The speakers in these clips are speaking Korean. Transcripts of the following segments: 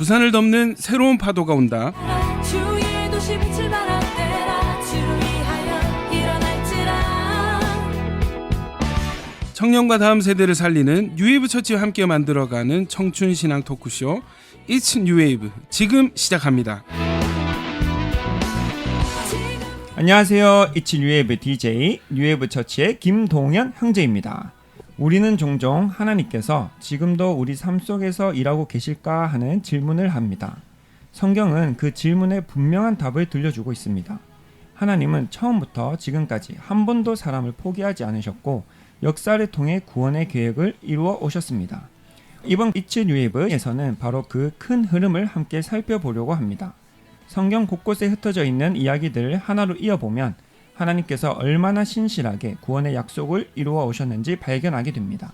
부산을 덮는 새로운 파도가 온다. 주위의 도시 빛을 발하되라. 주를 위하여 일어날지라. 청년과 다음 세대를 살리는 뉴웨이브 처치와 함께 만들어가는 청춘 신앙 토크쇼 It's New Wave 지금 시작합니다. 안녕하세요. It's New Wave DJ 뉴웨이브 처치의 김동현 형제입니다. 우리는 종종 하나님께서 지금도 우리 삶 속에서 일하고 계실까 하는 질문을 합니다. 성경은 그 질문에 분명한 답을 들려주고 있습니다. 하나님은 처음부터 지금까지 한 번도 사람을 포기하지 않으셨고 역사를 통해 구원의 계획을 이루어 오셨습니다. 이번 It's New Wave에서는 바로 그 큰 흐름을 함께 살펴보려고 합니다. 성경 곳곳에 흩어져 있는 이야기들을 하나로 이어보면 하나님께서 얼마나 신실하게 구원의 약속을 이루어 오셨는지 발견하게 됩니다.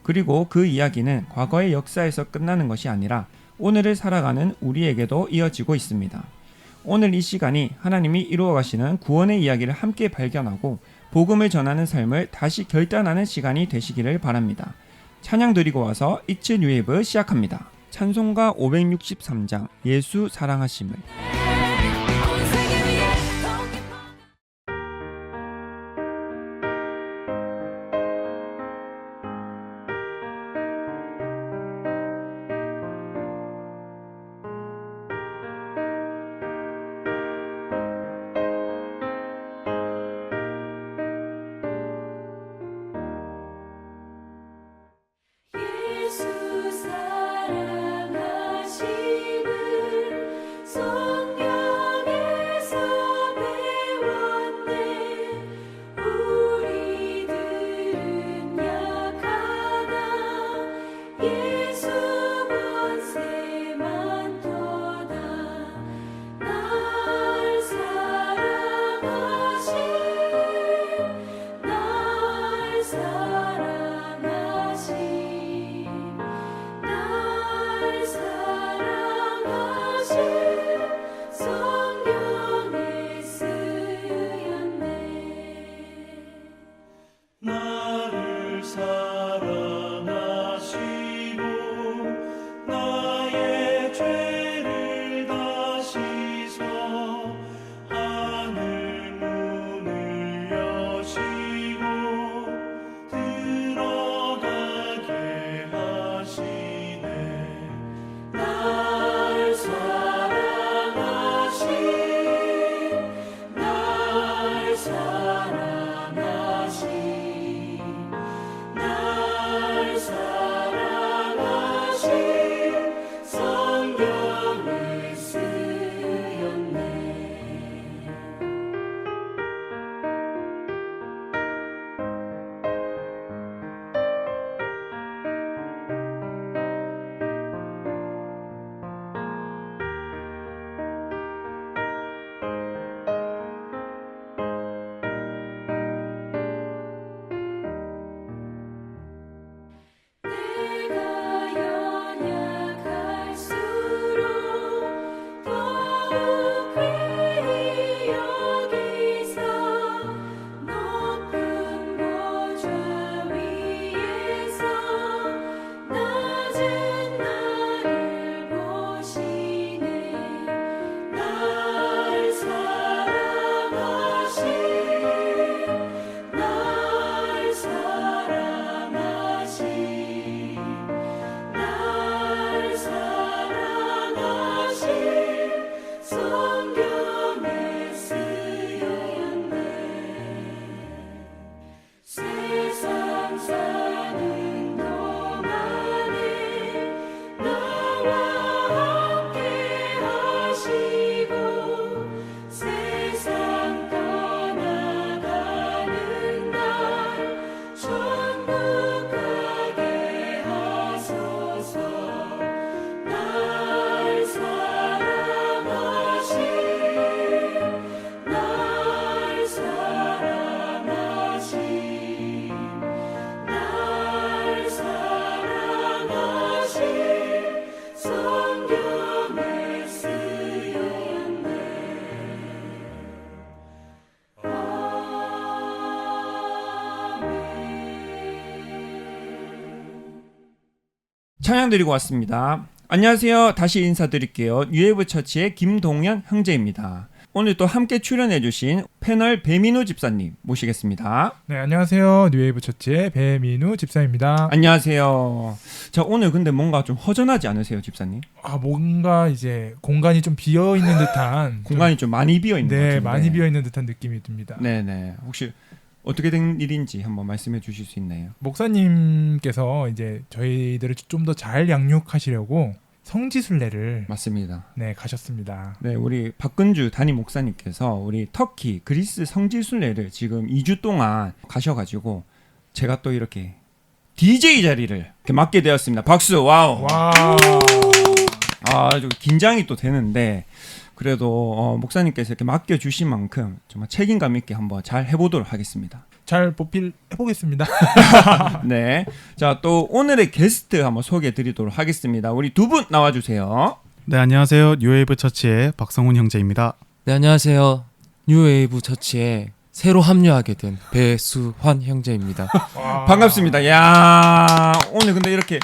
그리고 그 이야기는 과거의 역사에서 끝나는 것이 아니라 오늘을 살아가는 우리에게도 이어지고 있습니다. 오늘 이 시간이 하나님이 이루어 가시는 구원의 이야기를 함께 발견하고 복음을 전하는 삶을 다시 결단하는 시간이 되시기를 바랍니다. 찬양 드리고 와서 It's New Wave 시작합니다. 찬송가 563장 예수 사랑하심을. 온 세계 위에 더 깊어. 예수 사랑하심을 성경에서 배웠네. 우리들은 약하나 예수 권세만 도다. 날 사랑하심 날 사랑하심 날 사랑하심 성경에 쓰였네. 나를 사랑하시고 나의 죄를 다시서 하늘 문을 여시고 들어가게 하시네. 날 사랑하심 날 사랑하심 날 사랑하심 성경에 쓰였네. 내가 연약할수록 더욱 귀히 여기사 높은 보좌 위에서 낮은 나를 보시네. 날 사랑하심 날 사랑하심 날 사랑하심 성경에 쓰였네. 세상 사는 동안에 나와 함께 하시고 세상 떠나가는 날 천국 가게 하소서. 날 사랑하심 날 사랑하심 날 사랑하심 성경에 쓰였네. 찬양 드리고 왔습니다. 안녕하세요. 다시 인사드릴게요. 뉴웨이브 처치의 김동현 형제입니다. 오늘 또 함께 출연해주신 패널 배민우 집사님 모시겠습니다. 네, 안녕하세요. 뉴웨이브 처치의 배민우 집사입니다. 안녕하세요. 자, 오늘 근데 뭔가 좀 허전하지 않으세요, 집사님? 뭔가 이제 공간이 좀 비어 있는 듯한 공간이 좀 많이 비어 있는 것 네, 같은데. 많이 비어 있는 듯한 느낌이 듭니다. 네네. 혹시 어떻게 된 일인지 한번 말씀해 주실 수 있나요? 목사님께서 이제 저희들을 좀 더 잘 양육하시려고 성지순례를 맞습니다. 네, 가셨습니다. 네, 우리 박근주 담임 목사님께서 우리 터키, 그리스 성지순례를 지금 2주 동안 가셔가지고 제가 또 이렇게 DJ 자리를 이렇게 맡게 되었습니다. 박수! 와우! 와. 좀 긴장이 또 되는데 그래도 목사님께서 이렇게 맡겨주신 만큼 정말 책임감 있게 한번 잘 해보도록 하겠습니다. 잘 해보겠습니다. 네, 자, 또 오늘의 게스트 한번 소개해드리도록 하겠습니다. 우리 두 분 나와주세요. 네, 안녕하세요. 뉴웨이브 처치의 박성훈 형제입니다. 네, 안녕하세요. 뉴웨이브 처치에 새로 합류하게 된 배수환 형제입니다. 반갑습니다. 야, 오늘 근데 이렇게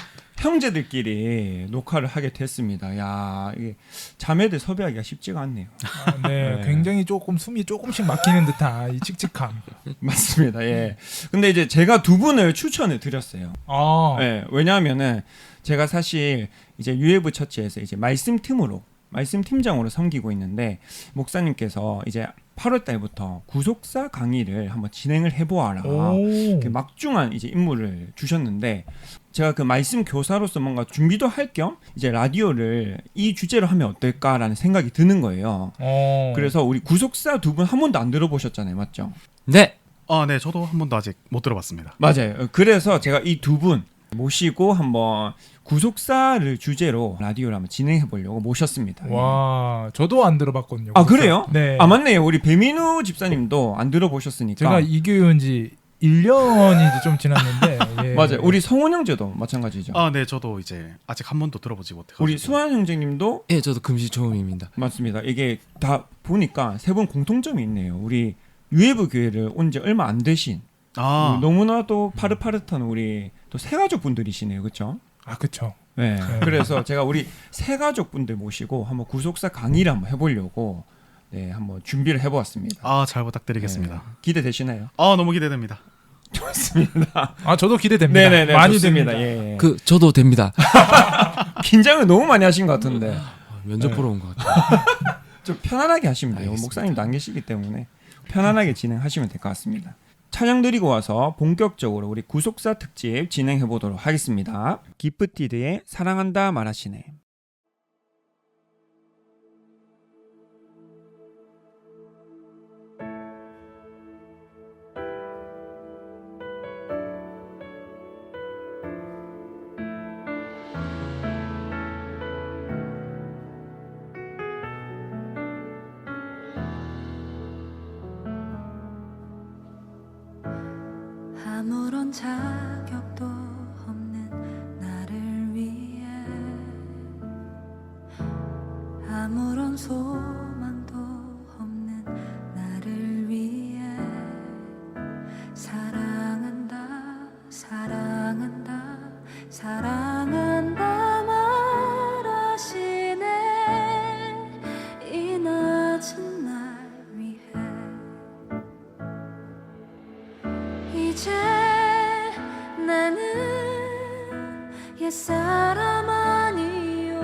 형제들끼리 녹화를 하게 됐습니다. 야, 이게 자매들 섭외하기가 쉽지가 않네요. 네, 네. 굉장히 숨이 조금씩 막히는 듯한 이 칙칙함. 맞습니다. 예. 근데 이제 제가 두 분을 추천을 드렸어요. 예, 왜냐하면은 제가 사실 이제 유해부 처치에서 이제 말씀 팀장으로 섬기고 있는데 목사님께서 이제 8월 달부터 구속사 강의를 한번 진행을 해보아라. 이렇게 막중한 이제 임무를 주셨는데 제가 그 말씀 교사로서 뭔가 준비도 할 겸 이제 라디오를 이 주제로 하면 어떨까라는 생각이 드는 거예요. 그래서 우리 구속사 두 분 한 번도 안 들어보셨잖아요, 맞죠? 네, 네, 저도 한 번도 아직 못 들어봤습니다. 맞아요. 그래서 제가 이 두 분 모시고 한번 구속사를 주제로 라디오를 한번 진행해 보려고 모셨습니다. 와, 저도 안 들어봤거든요. 아, 그래요? 네. 아, 맞네요. 우리 배민우 집사님도 안 들어보셨으니까. 제가 이교회온 지 1년이 이제 좀 지났는데 예. 맞아요. 우리 성원 형제도 마찬가지죠. 네, 저도 이제 아직 한 번도 들어보지 못해가지고. 우리 수환 형제님도 예, 저도 금시 처음입니다. 맞습니다. 이게 다 보니까 세 분 공통점이 있네요. 우리 유해부 교회를 온 지 얼마 안 되신 너무나도 파릇파릇한 우리 또 새가족 분들이시네요, 그렇죠? 아, 그렇죠. 네. 그래서 제가 우리 새가족 분들 모시고 한번 구속사 강의를 한번 해보려고 한번 준비를 해보았습니다. 잘 부탁드리겠습니다. 네. 기대되시나요? 너무 기대됩니다. 좋습니다. 저도 기대됩니다. 네네네, 많이 좋습니다. 됩니다. 예. 저도 됩니다. 긴장을 너무 많이 하신 것 같은데 면접 보러 온 것 같아요. 좀 편안하게 하시면 돼요. 알겠습니다. 목사님도 안 계시기 때문에 편안하게 진행하시면 될 것 같습니다. 찬양 드리고 와서 본격적으로 우리 구속사 특집 진행해 보도록 하겠습니다. 기프티드의 사랑한다 말하시네. 아무런 자격도 없는 나를 위해 아무런 소망도 없는 나를 위해 사랑한다 사랑한다 사랑한다 말하시네 이 낮은 날 위해 이제 나는 옛사람 아니요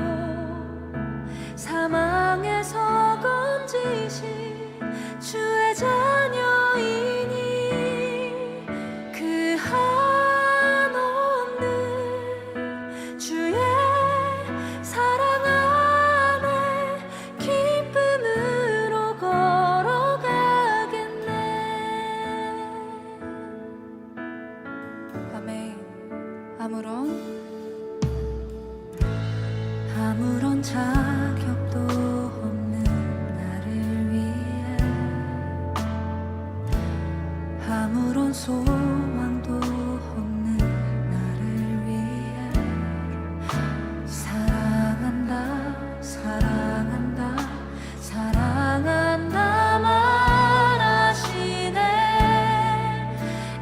사망에서 건지신 주의 자녀이니 그 한없는 주의 사랑 안에 기쁨으로 걸어가겠네. 아멘. 아무런 자격도 없는 나를 위해 아무런 소망도 없는 나를 위해 사랑한다 사랑한다 사랑한다 말하시네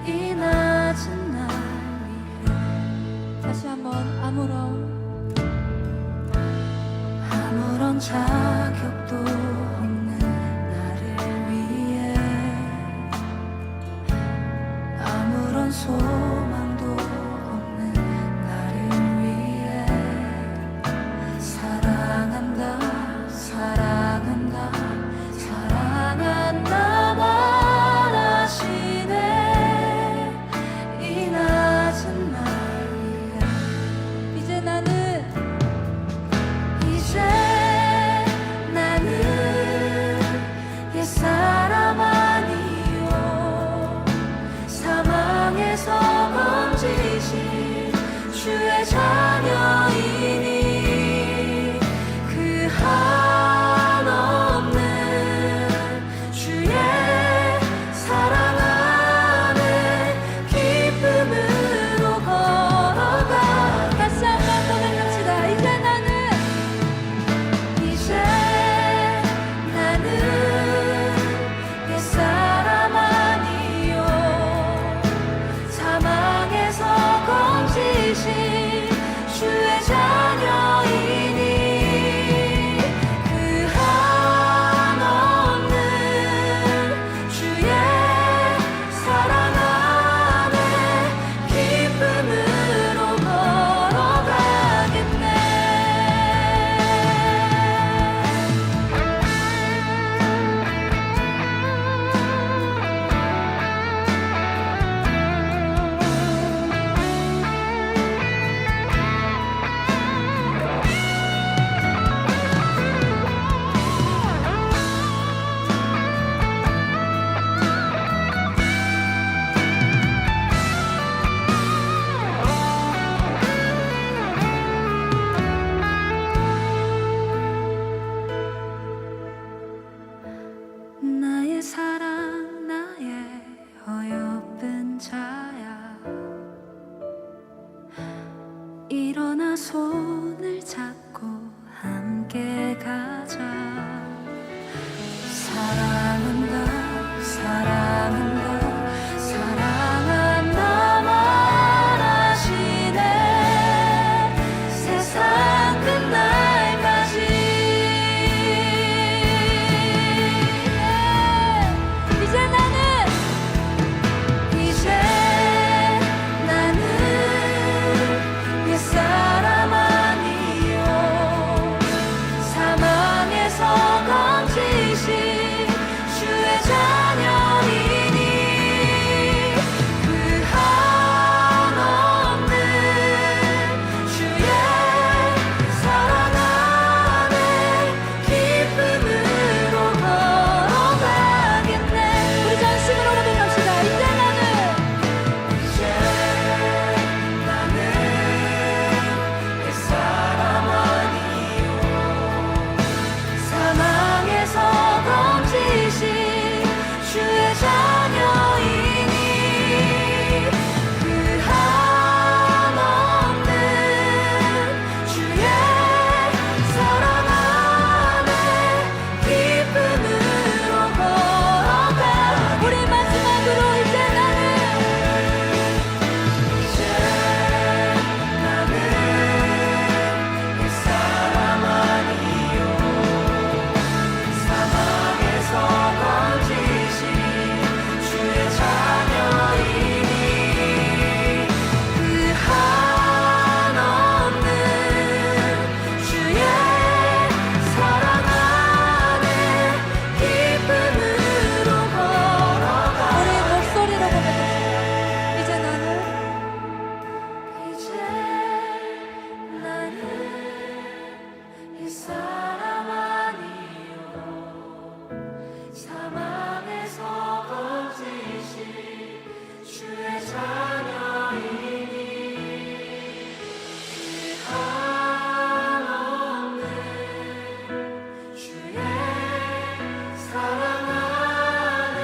이 낮은 날 위해 다시 한번 아무런 자격도 없는 나를 위해 아무런 소망도 없는 나를 위해 사랑한다 사랑한다 사랑한다 말하시네 이 낮은 날 위해 이제 나는 옛사람 아니요 사망에서 건지신 주의 자녀이니 그 한없는 주의 사랑 안에 기쁨으로 걸어가 다시 한번 고백합시다. 이제 나는 옛사람 아니요 사망에서 건지신 주의 자녀이니 그 한없는 주의 사랑 안에 기쁨으로 걸어가겠네. 나의 사랑 나의 어여쁜 자야 일어나 손을 잡고 함께 가자 사랑한다 사랑한다 사랑한다 말하시네 세상 끝날까지 이제 나는 옛사람 아니요 사망에서 건지신 주의 자녀이니 그 한없는 주의 사랑 안에 기쁨으로 걸어가겠네. 우리 전심으로 고백합시다. 이제 나는 옛사람 아니요 사망에서 건지신 주의 자녀이니 그 한없는 주의 사랑 안에 기쁨으로 걸어가 우리 마지막으로 이제 나는 옛사람 아니요 사망에서 건지신 주의 자녀이니 그 한없는 주의 사랑 안에 기쁨으로 걸어가 우리 목소리로 고백합시다. 이제 나는 옛사람 아니요 사망에서 건지신 주의 자녀이니 그 한없는 주의 사랑 안에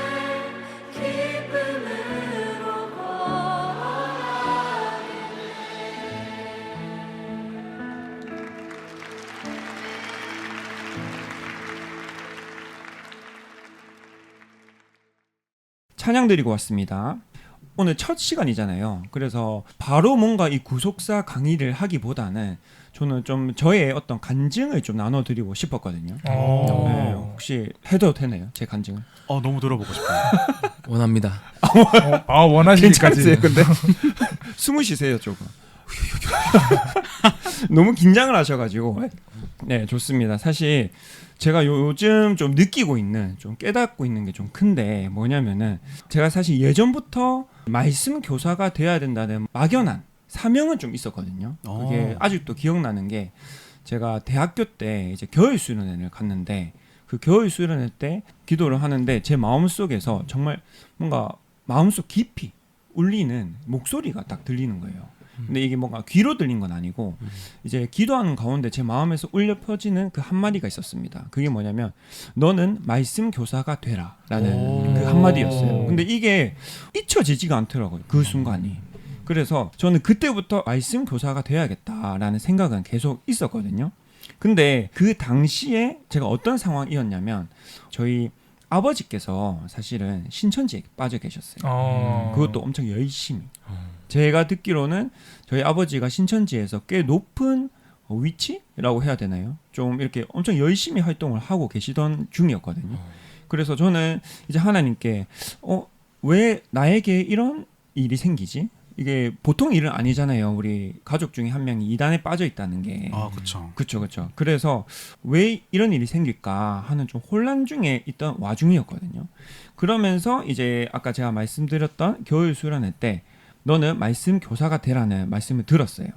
기쁨으로 찬양 드리고 왔습니다. 오늘 첫 시간이잖아요. 그래서 바로 뭔가 이 구속사 강의를 하기보다는 저는 좀 저의 어떤 간증을 좀 나눠드리고 싶었거든요. 네, 혹시 해도 되나요? 제 간증을? 너무 들어보고 싶어요. 원합니다. 원하시기까지. 괜찮으세요? 근데 숨을 쉬세요 조금. 너무 긴장을 하셔가지고. 네, 좋습니다. 사실 제가 요즘 좀 느끼고 있는, 좀 깨닫고 있는 게 좀 큰데 뭐냐면은 제가 사실 예전부터 말씀 교사가 돼야 된다는 막연한 사명은 좀 있었거든요. 그게 아직도 기억나는 게 제가 대학교 때 이제 겨울 수련회를 갔는데 그 겨울 수련회 때 기도를 하는데 제 마음속에서 정말 뭔가 마음속 깊이 울리는 목소리가 딱 들리는 거예요. 근데 이게 뭔가 귀로 들린 건 아니고 이제 기도하는 가운데 제 마음에서 울려 퍼지는 그 한마디가 있었습니다. 그게 뭐냐면 너는 말씀 교사가 되라라는 그 한마디였어요. 근데 이게 잊혀지지가 않더라고요. 그 순간이. 그래서 저는 그때부터 말씀 교사가 돼야겠다라는 생각은 계속 있었거든요. 근데 그 당시에 제가 어떤 상황이었냐면 저희 아버지께서 사실은 신천지에 빠져 계셨어요. 그것도 엄청 열심히. 제가 듣기로는 저희 아버지가 신천지에서 꽤 높은 위치라고 해야 되나요? 좀 이렇게 엄청 열심히 활동을 하고 계시던 중이었거든요. 그래서 저는 이제 하나님께 왜 나에게 이런 일이 생기지? 이게 보통 일은 아니잖아요. 우리 가족 중에 한 명이 이단에 빠져 있다는 게. 그렇죠. 그렇죠. 그래서 왜 이런 일이 생길까 하는 좀 혼란 중에 있던 와중이었거든요. 그러면서 이제 아까 제가 말씀드렸던 겨울 수련회 때 너는 말씀 교사가 되라는 말씀을 들었어요.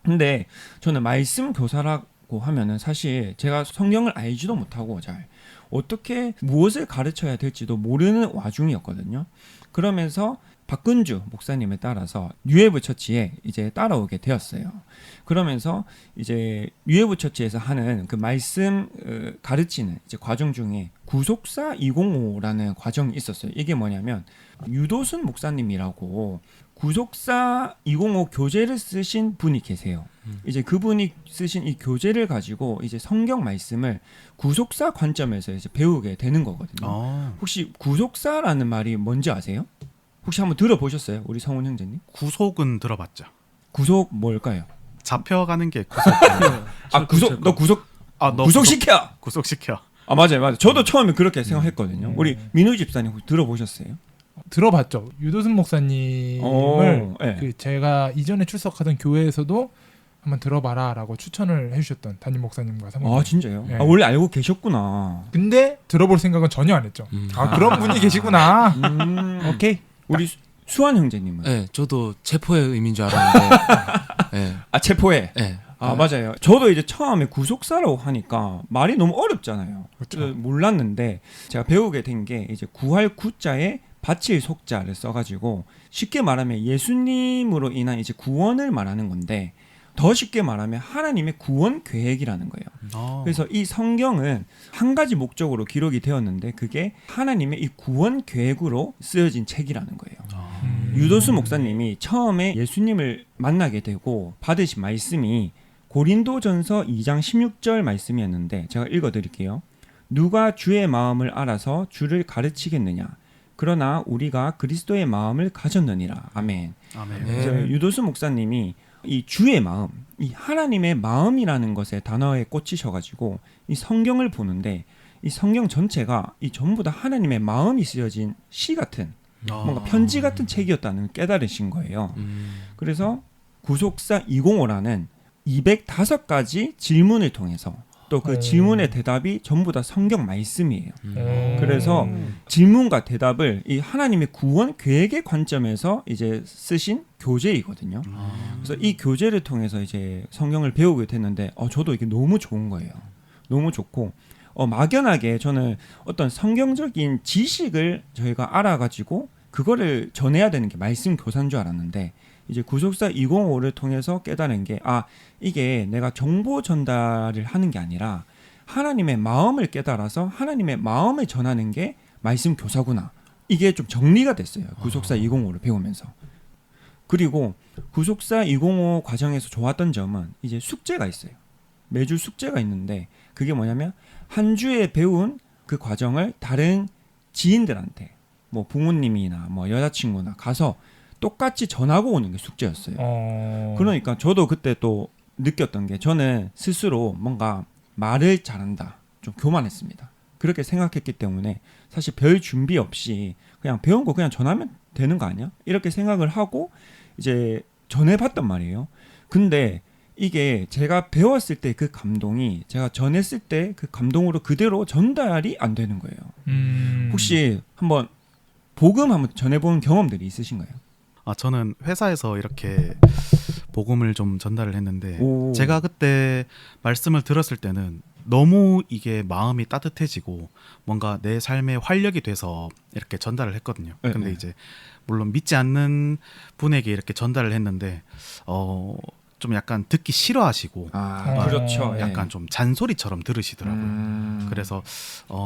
근데 저는 말씀 교사라고 하면은 사실 제가 성경을 알지도 못하고 잘 어떻게 무엇을 가르쳐야 될지도 모르는 와중이었거든요. 그러면서 박근주 목사님을 따라서 뉴에브 처치에 이제 따라오게 되었어요. 그러면서 이제 뉴에브 처치에서 하는 그 말씀 가르치는 이제 과정 중에 구속사 205라는 과정이 있었어요. 이게 뭐냐면 유도순 목사님이라고 구속사 205 교재를 쓰신 분이 계세요. 이제 그분이 쓰신 이 교재를 가지고 이제 성경 말씀을 구속사 관점에서 이제 배우게 되는 거거든요. 혹시 구속사라는 말이 뭔지 아세요? 혹시 한번 들어보셨어요? 우리 성훈 형제님? 구속은 들어봤죠. 구속 뭘까요? 잡혀가는 게 구속. 너 구속 너 구속시켜. 구속시켜. 맞아요. 저도 처음에 그렇게 생각했거든요. 우리 민우 집사님 혹시 들어보셨어요? 들어봤죠. 유도순 목사님을 네. 제가 이전에 출석하던 교회에서도 한번 들어봐라라고 추천을 해주셨던 담임 목사님과 사모님. 진짜요? 네. 원래 알고 계셨구나. 근데 들어볼 생각은 전혀 안 했죠. 그런 분이 계시구나. 오케이. 우리 수환 형제님은? 네, 저도 체포의 의미인 줄 알았는데. 네. 체포해. 네. 맞아요. 저도 이제 처음에 구속사라고 하니까 말이 너무 어렵잖아요. 그렇죠. 몰랐는데 제가 배우게 된 게 이제 구할 구자에 바칠 속자를 써가지고 쉽게 말하면 예수님으로 인한 이제 구원을 말하는 건데 더 쉽게 말하면 하나님의 구원 계획이라는 거예요. 그래서 이 성경은 한 가지 목적으로 기록이 되었는데 그게 하나님의 이 구원 계획으로 쓰여진 책이라는 거예요. 유도수 목사님이 처음에 예수님을 만나게 되고 받으신 말씀이 고린도전서 2장 16절 말씀이었는데 제가 읽어드릴게요. 누가 주의 마음을 알아서 주를 가르치겠느냐? 그러나 우리가 그리스도의 마음을 가졌느니라. 아멘. 그래서 유도수 목사님이 이 주의 마음, 이 하나님의 마음이라는 것에 단어에 꽂히셔가지고 이 성경을 보는데 이 성경 전체가 이 전부 다 하나님의 마음이 쓰여진 시 같은 뭔가 편지 같은 책이었다는 깨달으신 거예요. 그래서 구속사 205라는 205가지 질문을 통해서 또 그 질문의 대답이 전부 다 성경 말씀이에요. 그래서 질문과 대답을 이 하나님의 구원 계획의 관점에서 이제 쓰신 교재이거든요. 그래서 이 교재를 통해서 이제 성경을 배우게 됐는데 저도 이게 너무 좋은 거예요. 너무 좋고 막연하게 저는 어떤 성경적인 지식을 저희가 알아가지고 그거를 전해야 되는 게 말씀 교사인 줄 알았는데 이제 구속사 205를 통해서 깨달은 게 이게 내가 정보 전달을 하는 게 아니라 하나님의 마음을 깨달아서 하나님의 마음을 전하는 게 말씀 교사구나. 이게 좀 정리가 됐어요. 구속사 205를 배우면서. 그리고 구속사 205 과정에서 좋았던 점은 이제 숙제가 있어요. 매주 숙제가 있는데 그게 뭐냐면 한 주에 배운 그 과정을 다른 지인들한테 뭐 부모님이나 뭐 여자친구나 가서 똑같이 전하고 오는 게 숙제였어요. 그러니까 저도 그때 또 느꼈던 게 저는 스스로 뭔가 말을 잘한다, 좀 교만했습니다. 그렇게 생각했기 때문에 사실 별 준비 없이 그냥 배운 거 그냥 전하면 되는 거 아니야? 이렇게 생각을 하고 이제 전해봤단 말이에요. 근데 이게 제가 배웠을 때 그 감동이 제가 전했을 때 그 감동으로 그대로 전달이 안 되는 거예요. 혹시 한번 복음 한번 전해본 경험들이 있으신가요? 저는 회사에서 이렇게 복음을 좀 전달을 했는데 오. 제가 그때 말씀을 들었을 때는 너무 이게 마음이 따뜻해지고 뭔가 내 삶에 활력이 돼서 이렇게 전달을 했거든요. 네, 근데 네. 이제 물론 믿지 않는 분에게 이렇게 전달을 했는데 좀 약간 듣기 싫어하시고 그렇죠. 약간 좀 잔소리처럼 들으시더라고요. 그래서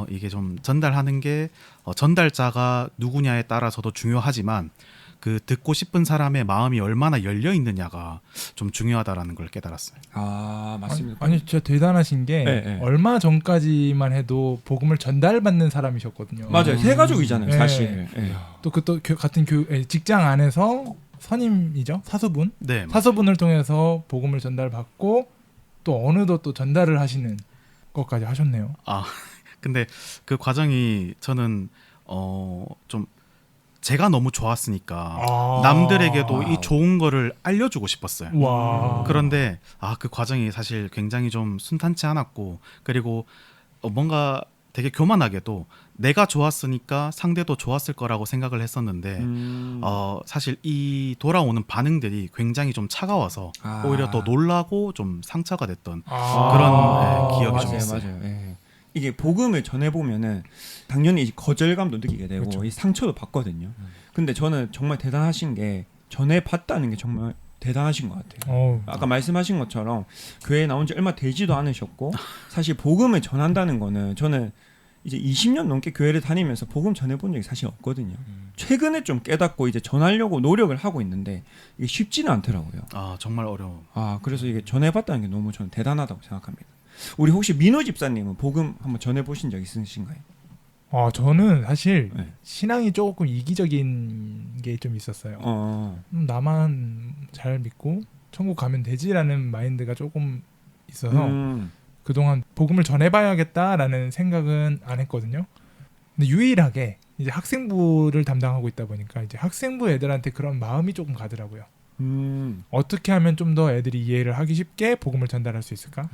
이게 좀 전달하는 게 전달자가 누구냐에 따라서도 중요하지만 그 듣고 싶은 사람의 마음이 얼마나 열려 있느냐가 좀 중요하다라는 걸 깨달았어요. 맞습니다. 아니 진짜 대단하신 게 네, 네. 얼마 전까지만 해도 복음을 전달받는 사람이셨거든요. 맞아요. 세 가족이잖아요, 네. 사실. 네. 또 같은 직장 안에서 선임이죠, 사수분. 네, 사수분을 통해서 복음을 전달받고 또 어느덧 또 전달을 하시는 것까지 하셨네요. 근데 그 과정이 저는 좀 제가 너무 좋았으니까 남들에게도 이 좋은 거를 알려주고 싶었어요. 와. 그런데 그 과정이 사실 굉장히 좀 순탄치 않았고 그리고 뭔가 되게 교만하게도 내가 좋았으니까 상대도 좋았을 거라고 생각을 했었는데 사실 이 돌아오는 반응들이 굉장히 좀 차가워서 오히려 더 놀라고 좀 상처가 됐던 그런 기억이 좀 있어요. 맞아요. 예. 이게 복음을 전해보면은 당연히 이제 거절감도 느끼게 되고 그렇죠. 이 상처도 받거든요. 근데 저는 정말 대단하신 게 전해봤다는 게 정말 대단하신 것 같아요. 아까 말씀하신 것처럼 교회에 나온 지 얼마 되지도 않으셨고 사실 복음을 전한다는 거는 저는 이제 20년 넘게 교회를 다니면서 복음 전해본 적이 사실 없거든요. 최근에 좀 깨닫고 이제 전하려고 노력을 하고 있는데 이게 쉽지는 않더라고요. 정말 어려워. 그래서 이게 전해봤다는 게 너무 저는 대단하다고 생각합니다. 우리 혹시 민호 집사님은 복음 한번 전해보신 적 있으신가요? 저는 사실 네. 신앙이 조금 이기적인 게 좀 있었어요. 나만 잘 믿고 천국 가면 되지라는 마인드가 조금 있어서 그동안 복음을 전해봐야겠다라는 생각은 안 했거든요. 근데 유일하게 이제 학생부를 담당하고 있다 보니까 이제 학생부 애들한테 그런 마음이 조금 가더라고요. 어떻게 하면 좀 더 애들이 이해를 하기 쉽게 복음을 전달할 수 있을까?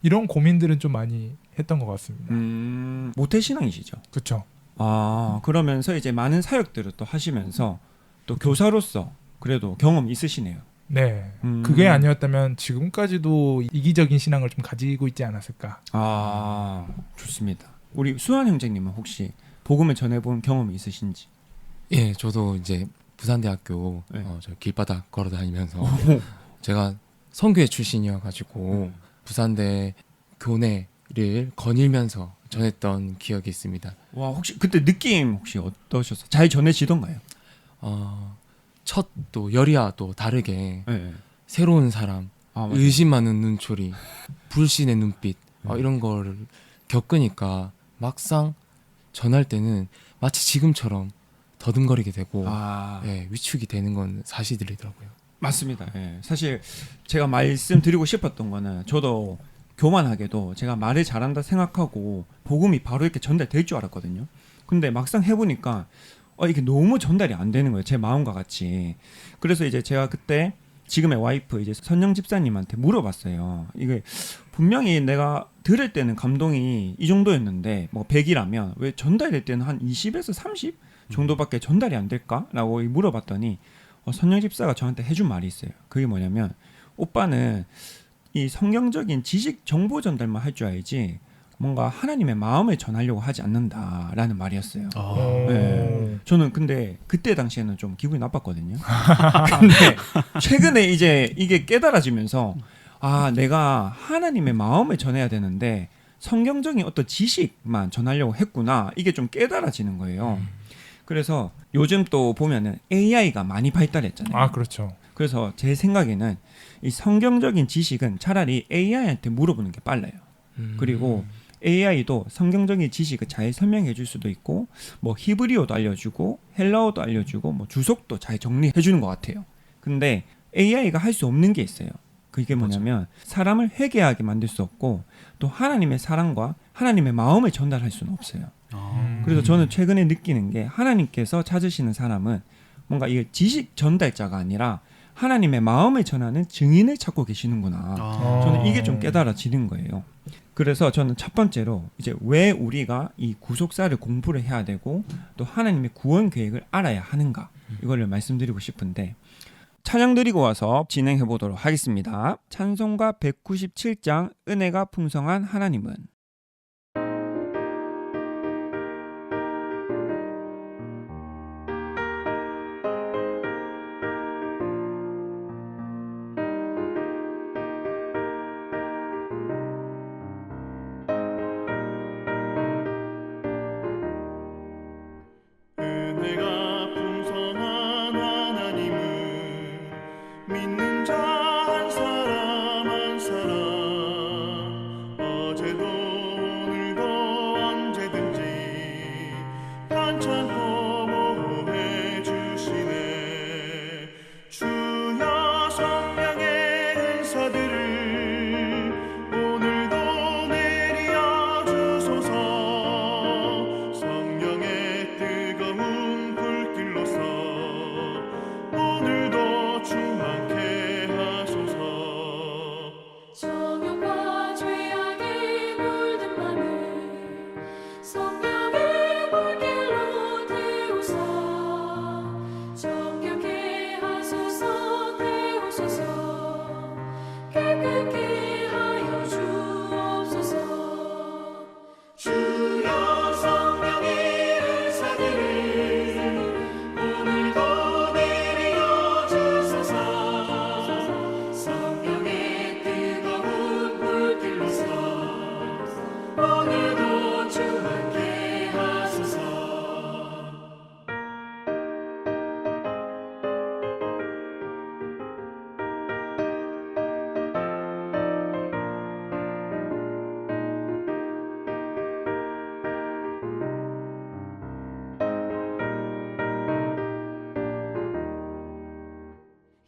이런 고민들은 좀 많이 했던 것 같습니다. 모태신앙이시죠? 그렇죠. 그러면서 이제 많은 사역들을 또 하시면서 또 교사로서 그래도 경험 있으시네요. 네. 그게 아니었다면 지금까지도 이기적인 신앙을 좀 가지고 있지 않았을까. 좋습니다. 우리 수환 형제님은 혹시 복음을 전해본 경험이 있으신지? 예, 저도 이제 부산대학교 네. 저 길바닥 걸어다니면서 제가 선교회 출신이어가지고 부산대 교내를 거닐면서 전했던 기억이 있습니다. 와, 혹시 그때 느낌 혹시 어떠셨어요? 잘 전해지던가요? 첫 또 열이와 또 다르게 네. 새로운 사람, 맞아요. 의심 많은 눈초리, 불신의 눈빛 이런 거를 겪으니까 막상 전할 때는 마치 지금처럼 더듬거리게 되고 위축이 되는 건 사실이더라고요. 맞습니다. 예. 사실 제가 말씀드리고 싶었던 거는 저도 교만하게도 제가 말을 잘한다 생각하고 복음이 바로 이렇게 전달될 줄 알았거든요. 근데 막상 해보니까 이게 너무 전달이 안 되는 거예요. 제 마음과 같이. 그래서 이제 제가 그때 지금의 와이프 이제 선영 집사님한테 물어봤어요. 이게 분명히 내가 들을 때는 감동이 이 정도였는데 뭐 100이라면 왜 전달될 때는 한 20에서 30 정도밖에 전달이 안 될까라고 물어봤더니 선영 집사가 저한테 해준 말이 있어요. 그게 뭐냐면 오빠는 이 성경적인 지식 정보 전달만 할 줄 알지 뭔가 하나님의 마음을 전하려고 하지 않는다라는 말이었어요. 네. 저는 근데 그때 당시에는 좀 기분이 나빴거든요. 근데 최근에 이제 이게 깨달아지면서 내가 하나님의 마음을 전해야 되는데 성경적인 어떤 지식만 전하려고 했구나. 이게 좀 깨달아지는 거예요. 그래서 요즘 또 보면은 AI가 많이 발달했잖아요. 그렇죠. 그래서 제 생각에는 이 성경적인 지식은 차라리 AI한테 물어보는 게 빨라요. 그리고 AI도 성경적인 지식을 잘 설명해 줄 수도 있고 뭐 히브리어도 알려주고 헬라어도 알려주고 뭐 주석도 잘 정리해 주는 것 같아요. 근데 AI가 할 수 없는 게 있어요. 그게 뭐냐면 사람을 회개하게 만들 수 없고 또 하나님의 사랑과 하나님의 마음을 전달할 수는 없어요. 그래서 저는 최근에 느끼는 게 하나님께서 찾으시는 사람은 뭔가 이 지식 전달자가 아니라 하나님의 마음을 전하는 증인을 찾고 계시는구나. 저는 이게 좀 깨달아지는 거예요. 그래서 저는 첫 번째로 이제 왜 우리가 이 구속사를 공부를 해야 되고 또 하나님의 구원 계획을 알아야 하는가 이거를 말씀드리고 싶은데 찬양 드리고 와서 진행해 보도록 하겠습니다. 찬송가 197장 은혜가 풍성한 하나님은 은혜가 풍성한 하나님은 믿는 자 한 사람 한 사람 어제도 오늘도 언제든지 반창고 보호해 주시네. 주여 성령의 은사들을 오늘도 내려 주소서. 성령의 뜨거운 불길로서 오늘도 충만케 하소서. 정욕과 죄악에 물든 맘을 성령의 불길로 태우사. 정결케 하소서. 태우소서. 깨끗게 하여 주옵소서. 주여 성령의 은사들을 오늘도 내려 주소서. 성령의 뜨거운 불길로서 오늘도 충만케 하소서.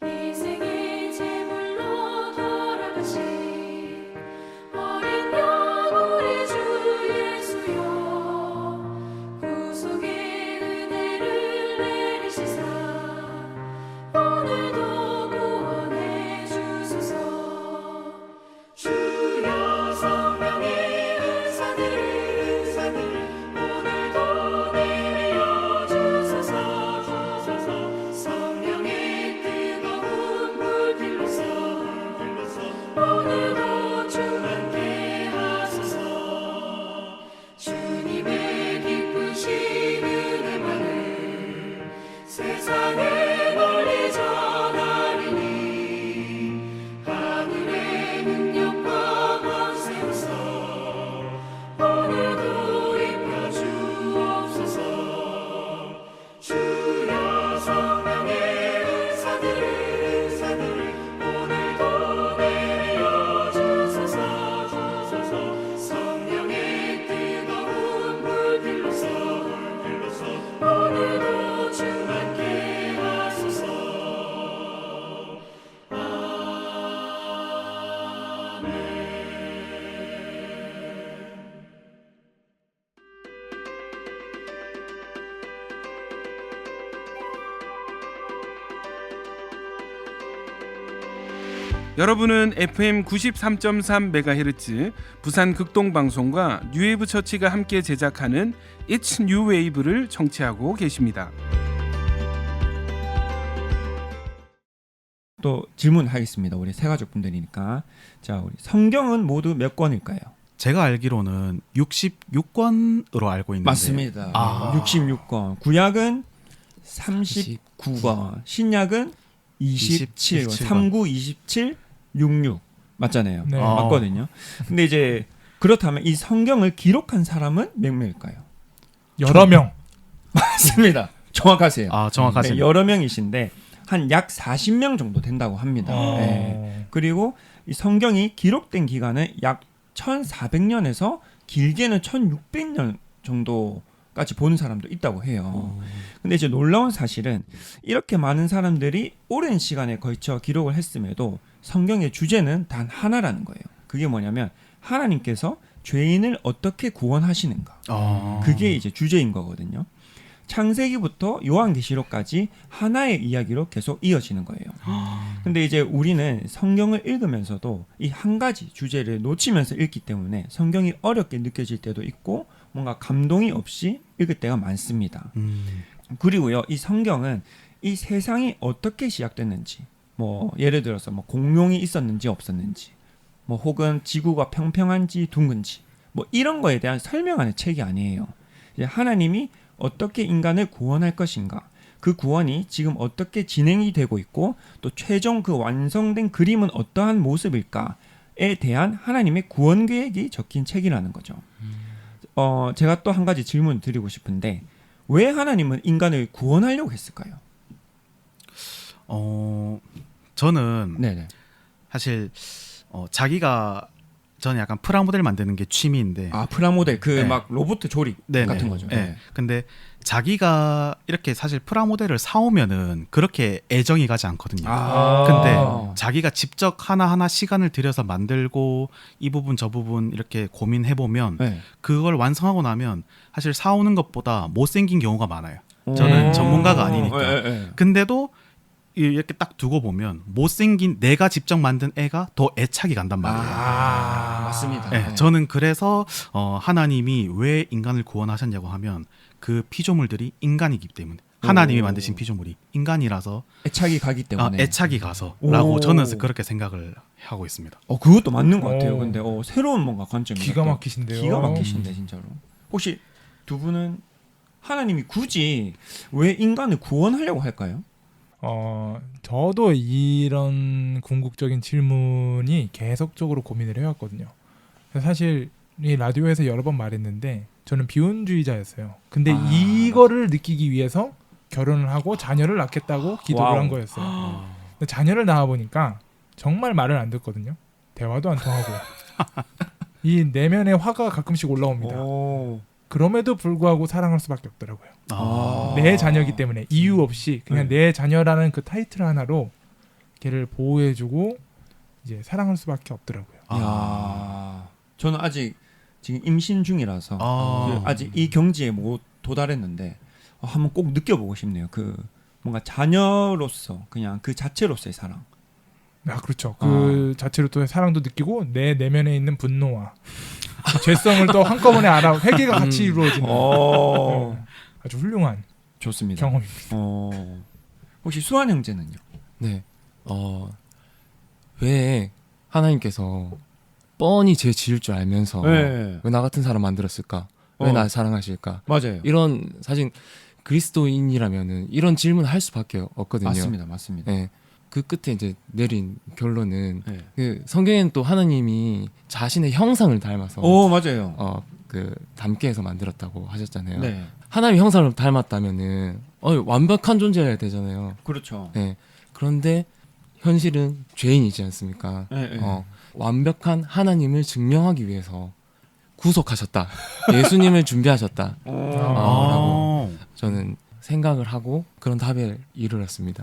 희생의 제물로 돌아가신 어린 양 우리 주 예수여. 구속의 은혜를 내리시사 오늘도 구원해 주소서. 주여 성령의 은사들을 오늘도 내려 주소서. 성령의 뜨거운 불길로서 오늘도 충만케 하소서. 주님의 기쁘신 은혜만을 세상에 널리 전하리니 하늘의 능력과 권세로서 오늘도 입혀 주옵소서. 주여 성령의 은사들을 오늘도 내려 주소서. 성령의 뜨거운 불길로서 오늘도 충만케 하소서. 여러분은 FM 93.3MHz 부산 극동방송과 뉴웨이브 처치가 함께 제작하는 It's New Wave를 청취하고 계십니다. 또 질문하겠습니다. 우리 세 가족분들이니까. 자, 우리 성경은 모두 몇 권일까요? 제가 알기로는 66권으로 알고 있는데 맞습니다. 아. 66권. 구약은 39권. 신약은 27권. 39, 27, 66. 맞잖아요. 네. 맞거든요. 근데 이제 그렇다면 이 성경을 기록한 사람은 몇 명일까요? 여러 명. 맞습니다. 정확하세요. 아, 정확하시네요. 네, 여러 명이신데 한 약 40명 정도 된다고 합니다. 어. 네. 그리고 이 성경이 기록된 기간은 약 1400년에서 길게는 1600년 정도까지 본 사람도 있다고 해요. 근데 이제 놀라운 사실은 이렇게 많은 사람들이 오랜 시간에 걸쳐 기록을 했음에도 성경의 주제는 단 하나라는 거예요. 그게 뭐냐면 하나님께서 죄인을 어떻게 구원하시는가. 그게 이제 주제인 거거든요. 창세기부터 요한계시록까지 하나의 이야기로 계속 이어지는 거예요. 근데 이제 우리는 성경을 읽으면서도 이 한 가지 주제를 놓치면서 읽기 때문에 성경이 어렵게 느껴질 때도 있고 뭔가 감동이 없이 읽을 때가 많습니다. 그리고요, 이 성경은 이 세상이 어떻게 시작됐는지, 뭐 예를 들어서 뭐 공룡이 있었는지 없었는지, 뭐 혹은 지구가 평평한지 둥근지, 뭐 이런 거에 대한 설명하는 책이 아니에요. 이제 하나님이 어떻게 인간을 구원할 것인가, 그 구원이 지금 어떻게 진행이 되고 있고 또 최종 그 완성된 그림은 어떠한 모습일까에 대한 하나님의 구원 계획이 적힌 책이라는 거죠. 제가 또 한 가지 질문 드리고 싶은데 왜 하나님은 인간을 구원하려고 했을까요? 저는 네네. 사실 자기가 저는 약간 프라모델 만드는 게 취미인데 아, 프라모델 그 네. 막 로봇 조립 네네. 같은 거죠. 네. 근데 자기가 이렇게 사실 프라모델을 사오면은 그렇게 애정이 가지 않거든요. 근데 자기가 직접 하나하나 시간을 들여서 만들고 이 부분 저 부분 이렇게 고민해보면 네. 그걸 완성하고 나면 사실 사오는 것보다 못생긴 경우가 많아요. 저는 전문가가 아니니까. 근데도 이렇게 딱 두고 보면 못생긴 내가 직접 만든 애가 더 애착이 간단 말이에요. 맞습니다. 네, 저는 그래서 하나님이 왜 인간을 구원하셨냐고 하면 그 피조물들이 인간이기 때문에 하나님이 만드신 피조물이 인간이라서 애착이 가기 때문에 애착이 가서라고 저는 그렇게 생각을 하고 있습니다. 그것도 맞는 것 같아요. 근데 새로운 뭔가 관점이 기가 막히신데요. 기가 막히신데 진짜로. 혹시 두 분은 하나님이 굳이 왜 인간을 구원하려고 할까요? 저도 이런 궁극적인 질문이 계속적으로 고민을 해왔거든요. 사실 이 라디오에서 여러 번 말했는데 저는 비혼주의자였어요. 근데 이거를 느끼기 위해서 결혼을 하고 자녀를 낳겠다고 기도를 한 거였어요. 근데 자녀를 낳아 보니까 정말 말을 안 듣거든요. 대화도 안 통하고 이 내면의 화가 가끔씩 올라옵니다. 그럼에도 불구하고 사랑할 수밖에 없더라고요. 내 자녀이기 때문에 이유 없이 그냥 내 자녀라는 그 타이틀 하나로 걔를 보호해주고 이제 사랑할 수밖에 없더라고요. 저는 아직 지금 임신 중이라서 아직 이 경지에 못 도달했는데 한번 꼭 느껴보고 싶네요. 그 뭔가 자녀로서 그냥 그 자체로서의 사랑. 그렇죠. 그 자체로 또 사랑도 느끼고 내 내면에 있는 분노와 죄성을 또 한꺼번에 알아 회개가 같이 이루어지는 아주 훌륭한 좋습니다. 경험입니다. 혹시 수환 형제는요? 네. 왜 하나님께서 뻔히 죄 지을 줄 알면서 왜 나 같은 사람 만들었을까? 왜 나 사랑하실까? 맞아요. 이런 사실 그리스도인이라면은 이런 질문을 할 수밖에 없거든요. 맞습니다. 네. 그 끝에 이제 내린 결론은 그 성경에는 또 하나님이 자신의 형상을 닮아서 맞아요. 그 닮게 해서 만들었다고 하셨잖아요. 네. 하나님의 형상을 닮았다면은 완벽한 존재여야 되잖아요. 그렇죠. 네. 그런데 현실은 죄인이지 않습니까? 완벽한 하나님을 증명하기 위해서 구속하셨다. 예수님을 준비하셨다. 라고 저는 생각을 하고 그런 답에 이르렀습니다.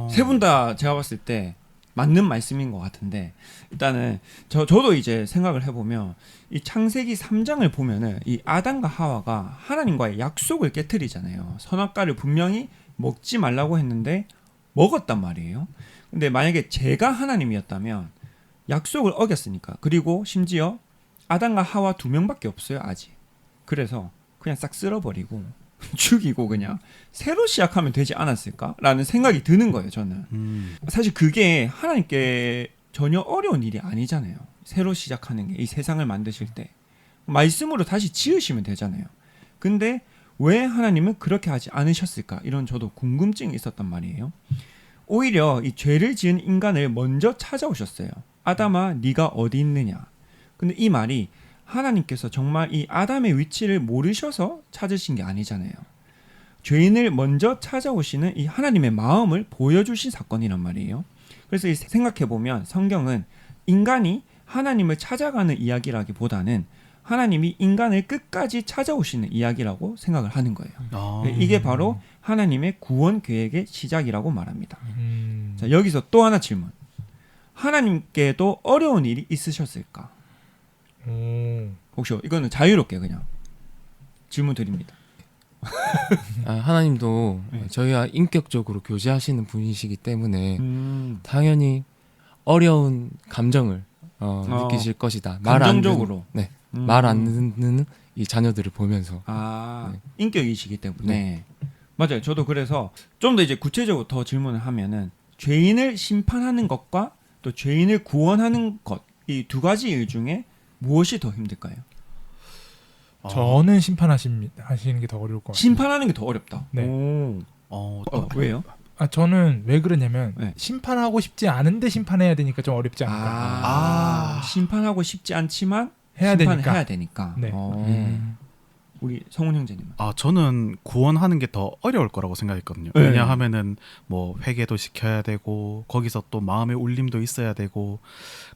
세 분 다 제가 봤을 때 맞는 말씀인 것 같은데 일단은 저도 이제 생각을 해보면 이 창세기 3장을 보면은 이 아담과 하와가 하나님과의 약속을 깨트리잖아요. 선악과를 분명히 먹지 말라고 했는데 먹었단 말이에요. 근데 만약에 제가 하나님이었다면 약속을 어겼으니까, 그리고 심지어 아담과 하와 2명밖에 없어요 아직. 그래서 그냥 싹 쓸어버리고 죽이고 그냥 새로 시작하면 되지 않았을까라는 생각이 드는 거예요. 저는 사실 그게 하나님께 전혀 어려운 일이 아니잖아요. 새로 시작하는 게, 이 세상을 만드실 때 말씀으로 다시 지으시면 되잖아요. 근데 왜 하나님은 그렇게 하지 않으셨을까, 이런 저도 궁금증이 있었단 말이에요. 오히려 이 죄를 지은 인간을 먼저 찾아오셨어요. 아담아 네가 어디 있느냐. 근데 이 말이 하나님께서 정말 이 아담의 위치를 모르셔서 찾으신 게 아니잖아요. 죄인을 먼저 찾아오시는 이 하나님의 마음을 보여주신 사건이란 말이에요. 그래서 생각해보면 성경은 인간이 하나님을 찾아가는 이야기라기보다는 하나님이 인간을 끝까지 찾아오시는 이야기라고 생각을 하는 거예요. 아, 이게 바로 하나님의 구원 계획의 시작이라고 말합니다. 음. 자, 여기서 또 하나 질문. 하나님께도 어려운 일이 있으셨을까? 오. 혹시 이거는 자유롭게 그냥 질문 드립니다. 하나님도 네. 저희와 인격적으로 교제하시는 분이시기 때문에 음. 당연히 어려운 감정을 느끼실 것이다. 감정적으로. 네, 음. 말 안 듣는 이 자녀들을 보면서. 아, 네. 인격이시기 때문에. 맞아요. 저도 그래서 좀 더 이제 구체적으로 더 질문을 하면은 죄인을 심판하는 것과 또 죄인을 구원하는 것, 이 두 가지 일 중에 무엇이 더 힘들까요? 저는 심판하시는 게 더 어려울 것 같아요. 심판하는 게 더 어렵다. 네. 오. 왜요? 저는 왜 그러냐면 네. 심판하고 싶지 않은데 심판해야 되니까 좀 어렵지 않을까. 심판하고 싶지 않지만 해야 심판을 되니까. 해야 되니까. 네. 우리 성훈 형제님. 저는 구원하는 게 더 어려울 거라고 생각했거든요. 네. 왜냐하면은 뭐 회개도 시켜야 되고 거기서 또 마음의 울림도 있어야 되고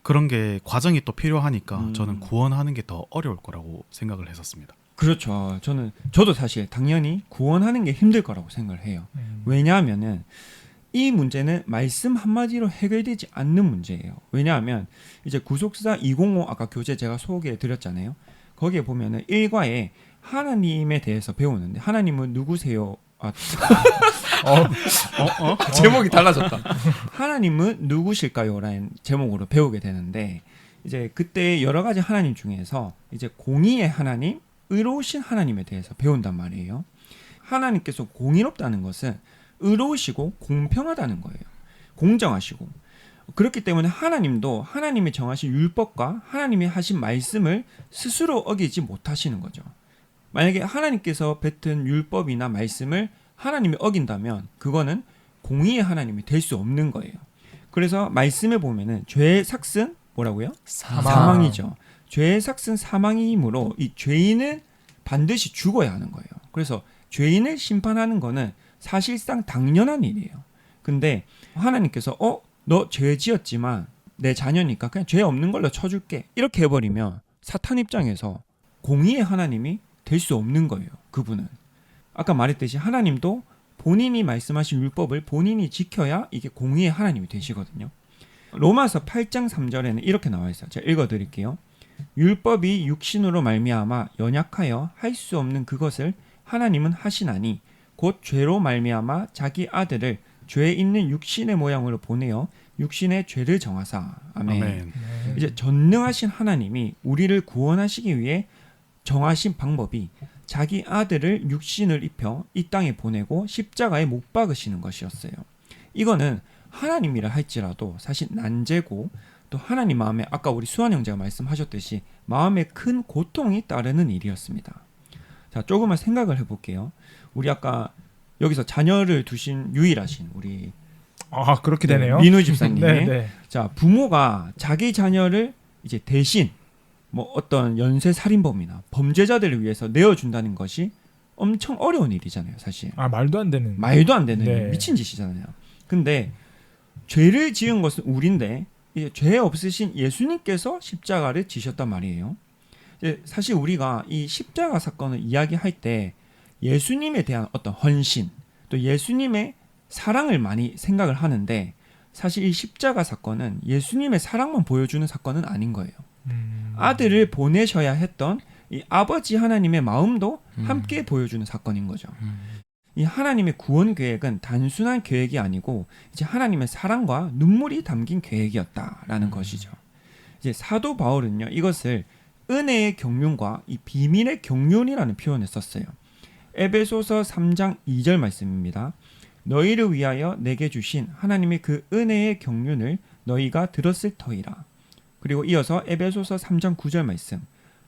그런 게 과정이 또 필요하니까 저는 구원하는 게 더 어려울 거라고 생각을 했었습니다. 그렇죠. 저도 사실 당연히 구원하는 게 힘들 거라고 생각을 해요. 왜냐하면은 이 문제는 말씀 한마디로 해결되지 않는 문제예요. 왜냐하면 이제 구속사 205 아까 교재 제가 소개해 드렸잖아요. 거기에 보면은 1과에 하나님에 대해서 배우는데 하나님은 누구세요? 제목이 달라졌다. 하나님은 누구실까요? 라는 제목으로 배우게 되는데 이제 그때 여러 가지 하나님 중에서 이제 공의의 하나님, 의로우신 하나님에 대해서 배운단 말이에요. 하나님께서 공의롭다는 것은 의로우시고 공평하다는 거예요. 공정하시고. 그렇기 때문에 하나님도 하나님이 정하신 율법과 하나님이 하신 말씀을 스스로 어기지 못하시는 거죠. 만약에 하나님께서 뱉은 율법이나 말씀을 하나님이 어긴다면 그거는 공의의 하나님이 될 수 없는 거예요. 그래서 말씀에 보면은 죄의 삭은 뭐라고요? 사망이죠. 죄의 삭은 사망이므로 이 죄인은 반드시 죽어야 하는 거예요. 그래서 죄인을 심판하는 거는 사실상 당연한 일이에요. 근데 하나님께서 너 죄 지었지만 내 자녀니까 그냥 죄 없는 걸로 쳐줄게. 이렇게 해버리면 사탄 입장에서 공의의 하나님이 될 수 없는 거예요. 그분은. 아까 말했듯이 하나님도 본인이 말씀하신 율법을 본인이 지켜야 이게 공의의 하나님이 되시거든요. 로마서 8장 3절에는 이렇게 나와 있어요. 제가 읽어드릴게요. 율법이 육신으로 말미암아 연약하여 할 수 없는 그것을 하나님은 하시나니 곧 죄로 말미암아 자기 아들을 죄 있는 육신의 모양으로 보내어 육신의 죄를 정하사. 아멘. 아멘. 이제 전능하신 하나님이 우리를 구원하시기 위해 정하신 방법이 자기 아들을 육신을 입혀 이 땅에 보내고 십자가에 못 박으시는 것이었어요. 이거는 하나님이라 할지라도 사실 난제고 또 하나님 마음에 아까 우리 수환 형제가 말씀하셨듯이 마음에 큰 고통이 따르는 일이었습니다. 자, 조금만 생각을 해볼게요. 우리 아까 여기서 자녀를 두신 유일하신 우리 그렇게 되네요. 민우 집사님이 네. 자, 부모가 자기 자녀를 이제 대신 뭐 어떤 연쇄 살인범이나 범죄자들을 위해서 내어준다는 것이 엄청 어려운 일이잖아요, 사실. 말도 안 되는. 말도 안 되는 네. 미친 짓이잖아요. 근데 죄를 지은 것은 우리인데 이제 죄 없으신 예수님께서 십자가를 지셨단 말이에요. 이제 사실 우리가 이 십자가 사건을 이야기할 때 예수님에 대한 어떤 헌신, 또 예수님의 사랑을 많이 생각을 하는데 사실 이 십자가 사건은 예수님의 사랑만 보여주는 사건은 아닌 거예요. 아들을 보내셔야 했던 이 아버지 하나님의 마음도 함께 보여주는 사건인 거죠. 이 하나님의 구원 계획은 단순한 계획이 아니고 이제 하나님의 사랑과 눈물이 담긴 계획이었다라는 것이죠. 이제 사도 바울은요, 이것을 은혜의 경륜과 이 비밀의 경륜이라는 표현을 썼어요. 에베소서 3장 2절 말씀입니다. 너희를 위하여 내게 주신 하나님의 그 은혜의 경륜을 너희가 들었을 터이라. 그리고 이어서 에베소서 3장 9절 말씀.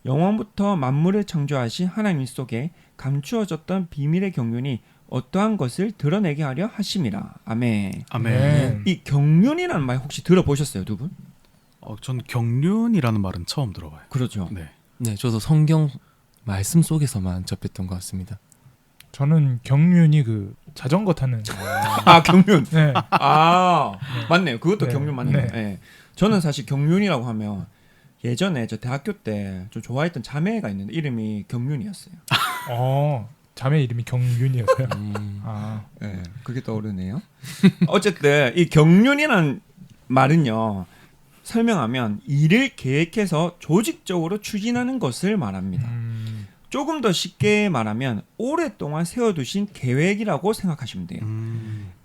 영원부터 만물을 창조하신 하나님 속에 감추어졌던 비밀의 경륜이 어떠한 것을 드러내게 하려 하심이라. 아멘. 아멘. 이 경륜이라는 말 혹시 들어보셨어요, 두 분? 전 경륜이라는 말은 처음 들어봐요. 그렇죠. 네. 네, 저도 성경 말씀 속에서만 접했던 것 같습니다. 저는 경륜이 그 자전거 타는. 경륜. 네. 맞네요. 그것도 네. 경륜 맞네요. 네. 네. 저는 사실 경륜이라고 하면 예전에 저 대학교 때 좀 좋아했던 자매가 있는데 이름이 경윤이었어요. 자매 이름이 경윤이었어요. 네, 그게 떠오르네요. 어쨌든 이 경륜이라는 말은요, 설명하면 일을 계획해서 조직적으로 추진하는 것을 말합니다. 조금 더 쉽게 말하면 오랫동안 세워두신 계획이라고 생각하시면 돼요.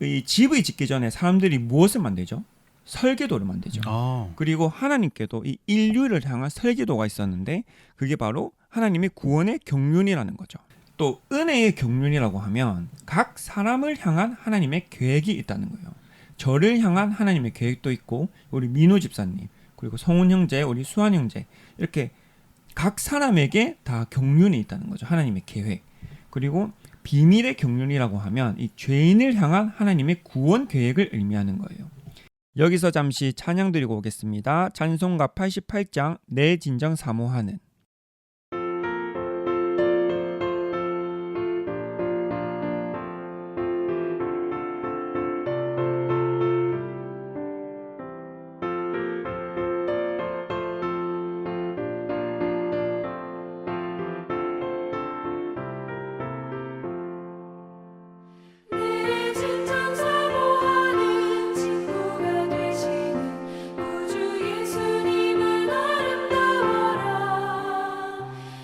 이 집을 짓기 전에 사람들이 무엇을 만들죠? 설계도를 만들죠. 그리고 하나님께도 이 인류를 향한 설계도가 있었는데 그게 바로 하나님의 구원의 경륜이라는 거죠. 또 은혜의 경륜이라고 하면 각 사람을 향한 하나님의 계획이 있다는 거예요. 저를 향한 하나님의 계획도 있고 우리 민우 집사님 그리고 성훈 형제, 우리 수환 형제 이렇게 각 사람에게 다 경륜이 있다는 거죠. 하나님의 계획. 그리고 비밀의 경륜이라고 하면 이 죄인을 향한 하나님의 구원 계획을 의미하는 거예요. 여기서 잠시 찬양 드리고 오겠습니다. 찬송가 88장 내 진정 사모하는. 내 진정 사모하는 친구가 되시는 우주 예수님은 아름다워라.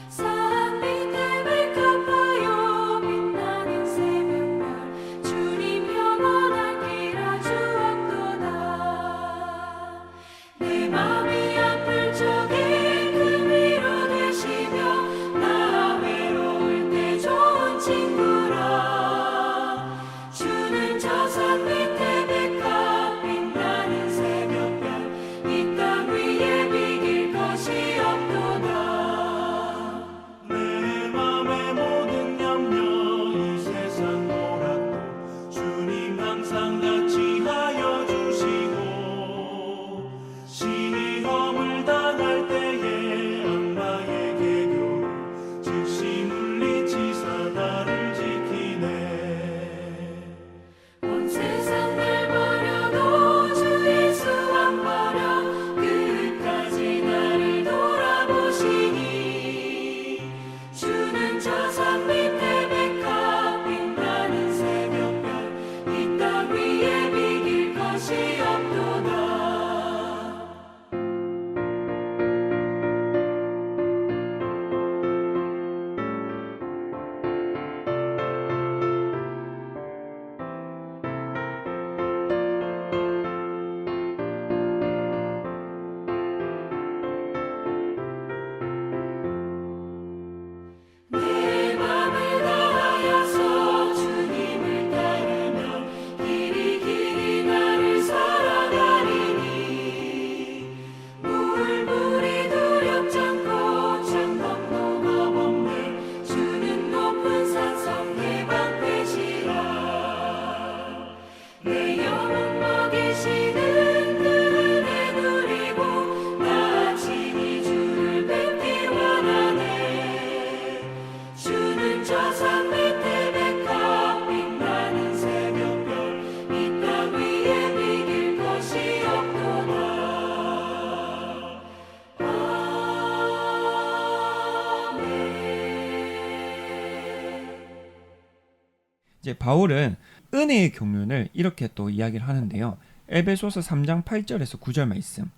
산 밑에 백합화요 빛나는 새벽별 주님 평안한 길아 주옵도다. 내 맘이 아플 적에 그 위로 되시며 나 외로울 때 좋은 친구라. 주는 저 산 밑에 백합 빛나는 새벽별 이 땅 위에 비길 것이 없도다. 내 맘의 모든 염려 이 세상 노랗고 주님 항상 같이 하여 주시고 신이 허물 당할 때에 악마에게 겨우 즉시 물리치사 나를 지키네. 온 세상 날 버려도 주 예수 안 버려 끝까지 나를 돌아보시니. 주는 저 산 밑에 백합 빛나는 새벽별 이 땅 위에 비길 것이 없도다. 내 맘을 다하여서 주님을 따르며 길이 길이 나를 살아가리니. 물이 두렵지 않고 창밖 녹아범네 주는 높은 산성 내 방패시라. 내 영혼 먹이시는 그 은혜 누리고 나 친히 주를 뵙기 원하네. 주는 저 산 밑에 백합 빛나는 새벽별 이 땅 위에 비길 것이 없도다. 아멘. 이제 바울은 은혜의 경륜을 이렇게 또 이야기를 하는데요. 에베소서 3장 8절에서 9절 말씀.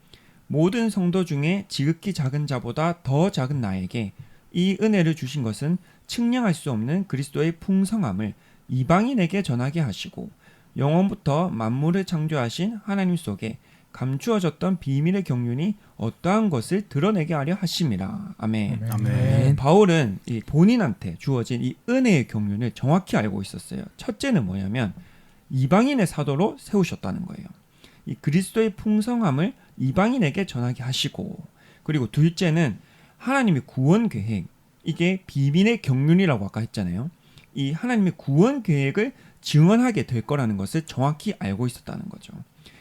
모든 성도 중에 지극히 작은 자보다 더 작은 나에게 이 은혜를 주신 것은 측량할 수 없는 그리스도의 풍성함을 이방인에게 전하게 하시고 영원부터 만물을 창조하신 하나님 속에 감추어졌던 비밀의 경륜이 어떠한 것을 드러내게 하려 하심이라. 아멘. 아멘. 바울은 이 본인한테 주어진 이 은혜의 경륜을 정확히 알고 있었어요. 첫째는 뭐냐면 이방인의 사도로 세우셨다는 거예요. 이 그리스도의 풍성함을 이방인에게 전하게 하시고, 그리고 둘째는 하나님의 구원 계획, 이게 비밀의 경륜이라고 아까 했잖아요. 이 하나님의 구원 계획을 증언하게 될 거라는 것을 정확히 알고 있었다는 거죠.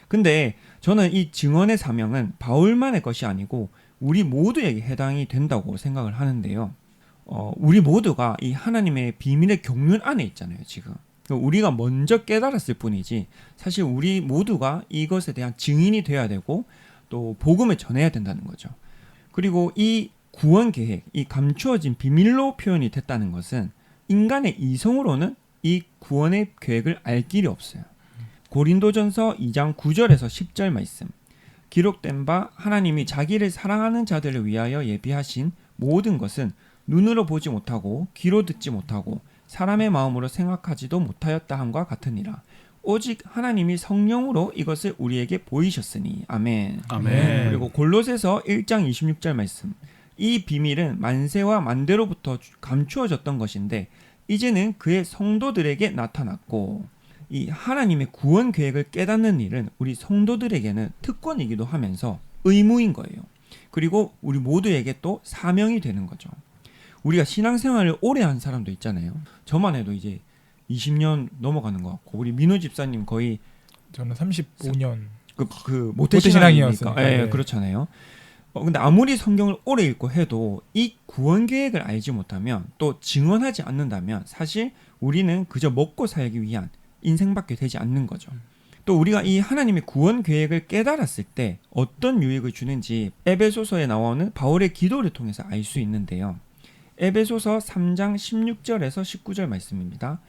근데 저는 이 증언의 사명은 바울만의 것이 아니고 우리 모두에게 해당이 된다고 생각을 하는데요. 우리 모두가 이 하나님의 비밀의 경륜 안에 있잖아요, 지금. 우리가 먼저 깨달았을 뿐이지 사실 우리 모두가 이것에 대한 증인이 되어야 되고 또 복음을 전해야 된다는 거죠. 그리고 이 구원 계획, 이 감추어진 비밀로 표현이 됐다는 것은 인간의 이성으로는 이 구원의 계획을 알 길이 없어요. 고린도전서 2장 9절에서 10절 말씀. 기록된 바 하나님이 자기를 사랑하는 자들을 위하여 예비하신 모든 것은 눈으로 보지 못하고 귀로 듣지 못하고 사람의 마음으로 생각하지도 못하였다 함과 같으니라. 오직 하나님이 성령으로 이것을 우리에게 보이셨으니. 아멘. 아멘. 그리고 골로새서 1장 26절 말씀. 이 비밀은 만세와 만대로부터 감추어졌던 것인데 이제는 그의 성도들에게 나타났고, 이 하나님의 구원 계획을 깨닫는 일은 우리 성도들에게는 특권이기도 하면서 의무인 거예요. 그리고 우리 모두에게 또 사명이 되는 거죠. 우리가 신앙생활을 오래 한 사람도 있잖아요. 저만 해도 이제 20년 넘어가는 것 같고, 우리 민호 집사님 거의 저는 35년 그 모태신앙이었으니까. 네, 네. 그렇잖아요. 근데 아무리 성경을 오래 읽고 해도 이 구원 계획을 알지 못하면, 또 증언하지 않는다면 사실 우리는 그저 먹고 살기 위한 인생밖에 되지 않는 거죠. 또 우리가 이 하나님의 구원 계획을 깨달았을 때 어떤 유익을 주는지 에베소서에 나오는 바울의 기도를 통해서 알 수 있는데요. 에베소서 3장 16절에서 19절 말씀입니다.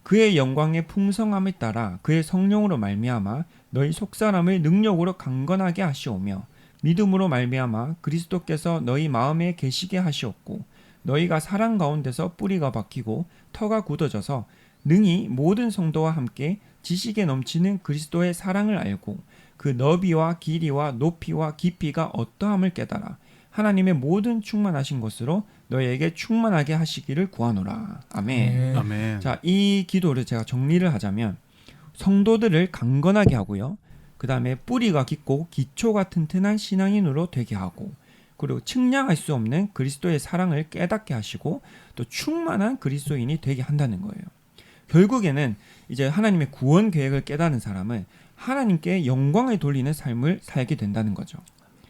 그의 영광의 풍성함에 따라 그의 성령으로 말미암아 너희 속사람을 능력으로 강건하게 하시오며 믿음으로 말미암아 그리스도께서 너희 마음에 계시게 하시옵고 너희가 사랑 가운데서 뿌리가 박히고 터가 굳어져서 능히 모든 성도와 함께 지식에 넘치는 그리스도의 사랑을 알고 그 너비와 길이와 높이와 깊이가 어떠함을 깨달아 하나님의 모든 충만하신 것으로 너희에게 충만하게 하시기를 구하노라. 아멘. 아멘. 자, 이 기도를 제가 정리를 하자면 성도들을 강건하게 하고요. 그 다음에 뿌리가 깊고 기초가 튼튼한 신앙인으로 되게 하고, 그리고 측량할 수 없는 그리스도의 사랑을 깨닫게 하시고 또 충만한 그리스도인이 되게 한다는 거예요. 결국에는 이제 하나님의 구원 계획을 깨닫는 사람은 하나님께 영광을 돌리는 삶을 살게 된다는 거죠.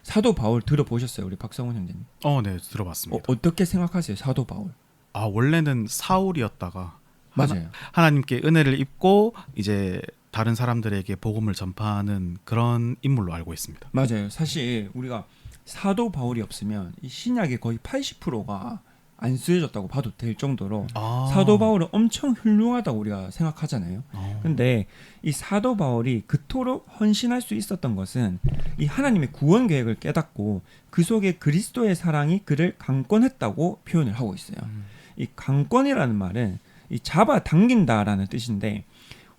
사도 바울 들어보셨어요, 우리 박성훈 형제님? 네, 들어봤습니다. 어떻게 생각하세요, 사도 바울? 원래는 사울이었다가 맞아요. 하나님께 은혜를 입고 이제 다른 사람들에게 복음을 전파하는 그런 인물로 알고 있습니다. 맞아요. 사실 우리가 사도 바울이 없으면 이 신약의 거의 80%가 안 쓰여졌다고 봐도 될 정도로 사도 바울은 엄청 훌륭하다고 우리가 생각하잖아요. 근데 이 사도 바울이 그토록 헌신할 수 있었던 것은 이 하나님의 구원 계획을 깨닫고 그 속에 그리스도의 사랑이 그를 강권했다고 표현을 하고 있어요. 이 강권이라는 말은 이 잡아당긴다라는 뜻인데,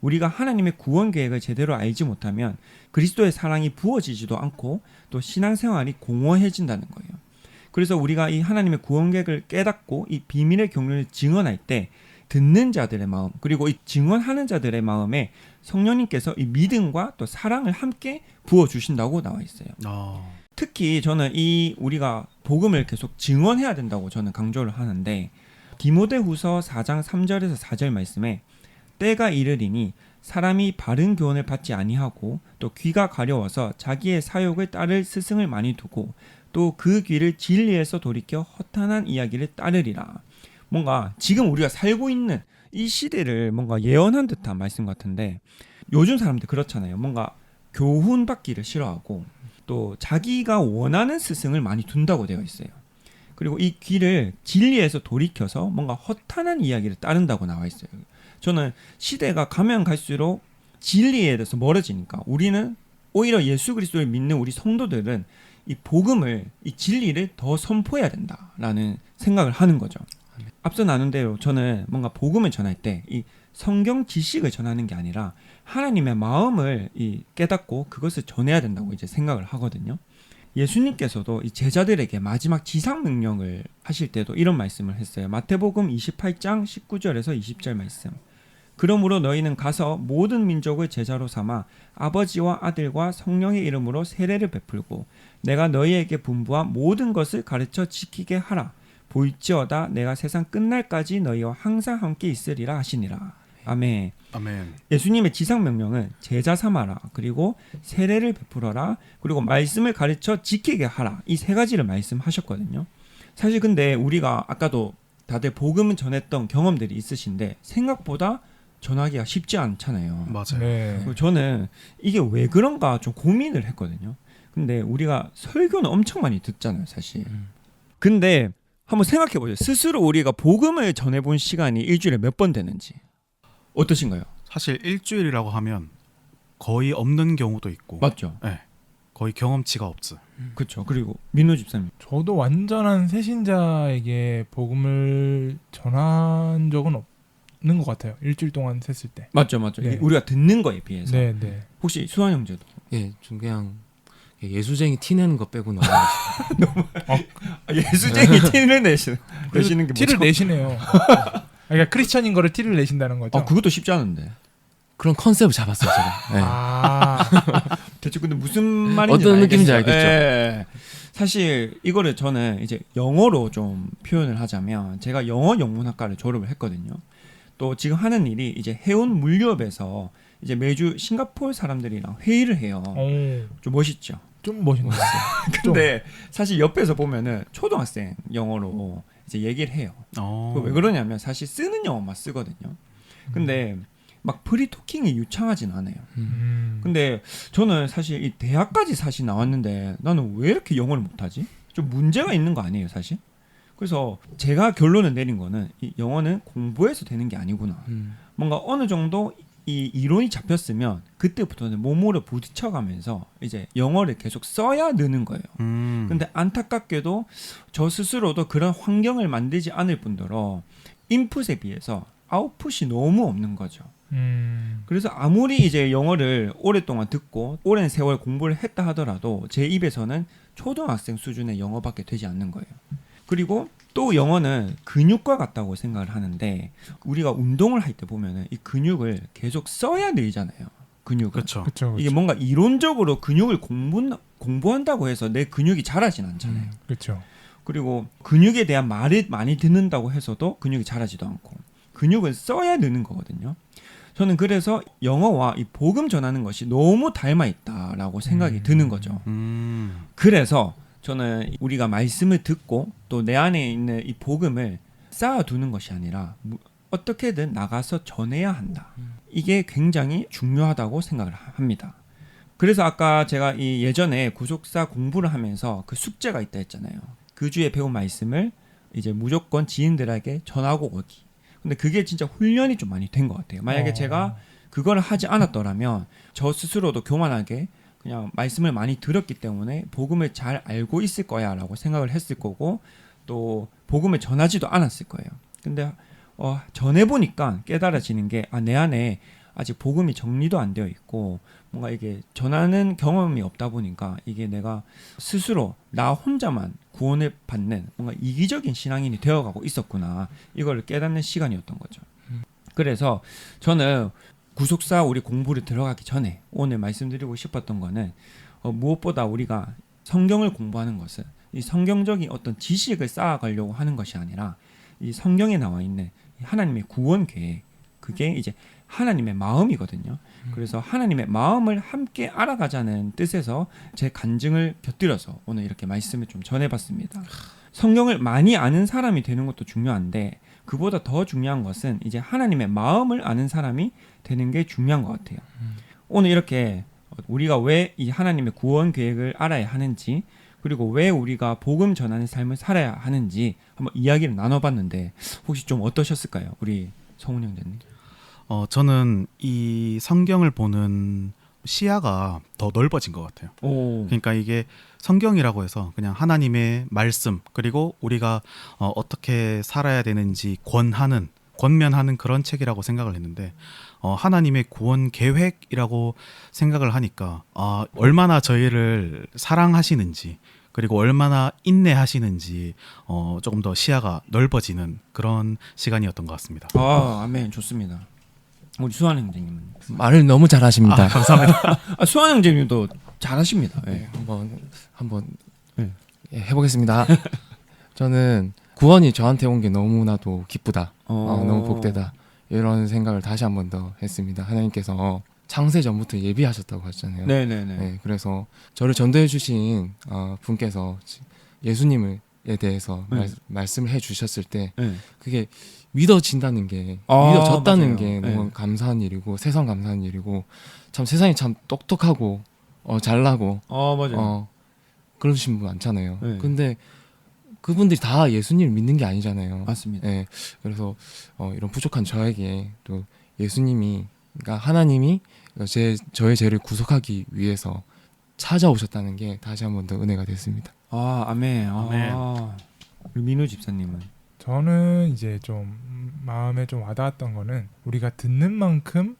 우리가 하나님의 구원 계획을 제대로 알지 못하면 그리스도의 사랑이 부어지지도 않고 또 신앙생활이 공허해진다는 거예요. 그래서 우리가 이 하나님의 구원 계획을 깨닫고 이 비밀의 경륜을 증언할 때 듣는 자들의 마음, 그리고 이 증언하는 자들의 마음에 성령님께서 이 믿음과 또 사랑을 함께 부어주신다고 나와 있어요. 특히 저는 이 우리가 복음을 계속 증언해야 된다고 저는 강조를 하는데, 디모데후서 4장 3절에서 4절 말씀에 때가 이르리니 사람이 바른 교훈을 받지 아니하고 또 귀가 가려워서 자기의 사욕을 따를 스승을 많이 두고 또 그 귀를 진리에서 돌이켜 허탄한 이야기를 따르리라. 뭔가 지금 우리가 살고 있는 이 시대를 뭔가 예언한 듯한 말씀 같은데, 요즘 사람들 그렇잖아요. 뭔가 교훈 받기를 싫어하고 또 자기가 원하는 스승을 많이 둔다고 되어 있어요. 그리고 이 귀를 진리에서 돌이켜서 뭔가 허탄한 이야기를 따른다고 나와 있어요. 저는 시대가 가면 갈수록 진리에 대해서 멀어지니까 우리는 오히려 예수 그리스도를 믿는 우리 성도들은 이 복음을, 이 진리를 더 선포해야 된다라는 생각을 하는 거죠. 앞서 나눈 대로 저는 뭔가 복음을 전할 때 이 성경 지식을 전하는 게 아니라 하나님의 마음을 깨닫고 그것을 전해야 된다고 이제 생각을 하거든요. 예수님께서도 이 제자들에게 마지막 지상 명령을 하실 때도 이런 말씀을 했어요. 마태복음 28장 19절에서 20절 말씀. 그러므로 너희는 가서 모든 민족을 제자로 삼아 아버지와 아들과 성령의 이름으로 세례를 베풀고 내가 너희에게 분부한 모든 것을 가르쳐 지키게 하라. 보일지어다 내가 세상 끝날까지 너희와 항상 함께 있으리라 하시니라. 아멘. 아멘. 예수님의 지상 명령은 제자 삼아라, 그리고 세례를 베풀어라, 그리고 말씀을 가르쳐 지키게 하라. 이 세 가지를 말씀하셨거든요. 사실 근데 우리가 아까도 다들 복음을 전했던 경험들이 있으신데 생각보다 전하기가 쉽지 않잖아요. 맞아요. 네. 저는 이게 왜 그런가 좀 고민을 했거든요. 근데 우리가 설교는 엄청 많이 듣잖아요, 사실. 근데 한번 생각해 보세요. 스스로 우리가 복음을 전해본 시간이 일주일에 몇 번 되는지 어떠신가요? 사실 일주일이라고 하면 거의 없는 경우도 있고, 맞죠? 네, 거의 경험치가 없어. 그렇죠. 그리고 민호 집사님. 저도 완전한 새신자에게 복음을 전한 적은 없는 것 같아요. 일주일 동안 셌을 때. 맞죠. 네. 우리가 듣는 거에 비해서. 네, 네. 혹시 수환 형제도? 예, 좀 그냥 예수쟁이 티내는 거 빼고는 예수쟁이 티를 내시는 게 티를 뭐죠? 내시네요. 그러니까 크리스천인 거를 티를 내신다는 거죠. 아, 그것도 쉽지 않은데. 그런 컨셉을 잡았어요, 제가. 예. 아, 대충 근데 무슨 말인지 어떤 느낌인지 알겠죠? 예. 사실 이거를 저는 이제 영어로 좀 표현을 하자면 제가 영어 영문학과를 졸업을 했거든요. 또 지금 하는 일이 이제 해운 물류업에서 이제 매주 싱가포르 사람들이랑 회의를 해요. 오, 좀 멋있죠. 좀 멋있네요. 근데 사실 옆에서 보면은 초등학생 영어로 이제 얘기를 해요. 그거 왜 그러냐면 사실 쓰는 영어만 쓰거든요. 근데 막 프리토킹이 유창하진 않아요. 근데 저는 사실 이 대학까지 사실 나왔는데 나는 왜 이렇게 영어를 못하지? 좀 문제가 있는 거 아니에요, 사실? 그래서 제가 결론을 내린 거는 이 영어는 공부해서 되는 게 아니구나. 뭔가 어느 정도 이 이론이 잡혔으면 그때부터는 몸으로 부딪혀가면서 이제 영어를 계속 써야 느는 거예요. 근데 안타깝게도 저 스스로도 그런 환경을 만들지 않을 뿐더러 인풋에 비해서 아웃풋이 너무 없는 거죠. 그래서 아무리 이제 영어를 오랫동안 듣고 오랜 세월 공부를 했다 하더라도 제 입에서는 초등학생 수준의 영어밖에 되지 않는 거예요. 그리고 또 영어는 근육과 같다고 생각을 하는데 우리가 운동을 할 때 보면은 이 근육을 계속 써야 늘잖아요. 근육을. 그렇죠. 그렇죠. 이게 뭔가 이론적으로 근육을 공부한다고 해서 내 근육이 자라진 않잖아요. 그렇죠. 그리고 근육에 대한 말을 많이 듣는다고 해서도 근육이 자라지도 않고 근육은 써야 느는 거거든요. 저는 그래서 영어와 이 복음 전하는 것이 너무 닮아 있다라고 생각이 드는 거죠. 그래서 저는 우리가 말씀을 듣고 또 내 안에 있는 이 복음을 쌓아두는 것이 아니라 어떻게든 나가서 전해야 한다. 이게 굉장히 중요하다고 생각을 합니다. 그래서 아까 제가 이 예전에 구속사 공부를 하면서 그 숙제가 있다 했잖아요. 그 주에 배운 말씀을 이제 무조건 지인들에게 전하고 오기. 근데 그게 진짜 훈련이 좀 많이 된 것 같아요. 만약에 제가 그걸 하지 않았더라면 저 스스로도 교만하게 그냥 말씀을 많이 들었기 때문에 복음을 잘 알고 있을 거야 라고 생각을 했을 거고 또 복음을 전하지도 않았을 거예요. 근데 전해보니까 깨달아지는 게 내 안에 아직 복음이 정리도 안 되어 있고 뭔가 이게 전하는 경험이 없다 보니까 이게 내가 스스로 나 혼자만 구원을 받는 뭔가 이기적인 신앙인이 되어가고 있었구나. 이걸 깨닫는 시간이었던 거죠. 그래서 저는 구속사 우리 공부를 들어가기 전에 오늘 말씀드리고 싶었던 거는 무엇보다 우리가 성경을 공부하는 것은 이 성경적인 어떤 지식을 쌓아가려고 하는 것이 아니라 이 성경에 나와 있는 하나님의 구원 계획 그게 이제 하나님의 마음이거든요. 그래서 하나님의 마음을 함께 알아가자는 뜻에서 제 간증을 곁들여서 오늘 이렇게 말씀을 좀 전해봤습니다. 성경을 많이 아는 사람이 되는 것도 중요한데 그보다 더 중요한 것은 이제 하나님의 마음을 아는 사람이 되는 게 중요한 것 같아요. 오늘 이렇게 우리가 왜 이 하나님의 구원 계획을 알아야 하는지 그리고 왜 우리가 복음 전하는 삶을 살아야 하는지 한번 이야기를 나눠봤는데 혹시 좀 어떠셨을까요? 우리 성훈 형제님. 저는 이 성경을 보는 시야가 더 넓어진 것 같아요. 그러니까 이게 성경이라고 해서 그냥 하나님의 말씀 그리고 우리가 어떻게 살아야 되는지 권면하는 그런 책이라고 생각을 했는데 하나님의 구원 계획이라고 생각을 하니까 얼마나 저희를 사랑하시는지 그리고 얼마나 인내하시는지 조금 더 시야가 넓어지는 그런 시간이었던 것 같습니다. 아멘. 좋습니다. 우리 수환 형제님은 말을 너무 잘하십니다. 감사합니다. 수환 형제님도 잘하십니다. 네. 한번 네. 해보겠습니다. 저는 구원이 저한테 온 게 너무나도 기쁘다. 너무 복되다. 이런 생각을 다시 한 번 더 했습니다. 하나님께서 창세 전부터 예비하셨다고 하셨잖아요. 네네네. 네, 그래서 저를 전도해 주신 분께서 예수님에 대해서 말씀을 해주셨을 때 그게 믿어진다는 게 믿어졌다는 맞아요. 게 너무 감사한 일이고 세상 감사한 일이고 참 세상이 참 똑똑하고 잘나고 맞아요. 그러신 분 많잖아요. 네. 근데 그분들이 다 예수님을 믿는 게 아니잖아요. 맞습니다. 예. 그래서 이런 부족한 저에게 또 예수님이, 그러니까 하나님이 저의 죄를 구속하기 위해서 찾아오셨다는 게 다시 한 번 더 은혜가 됐습니다. 아멘. 아멘. 우리 민우 집사님은 저는 이제 좀 마음에 좀 와닿았던 거는 우리가 듣는 만큼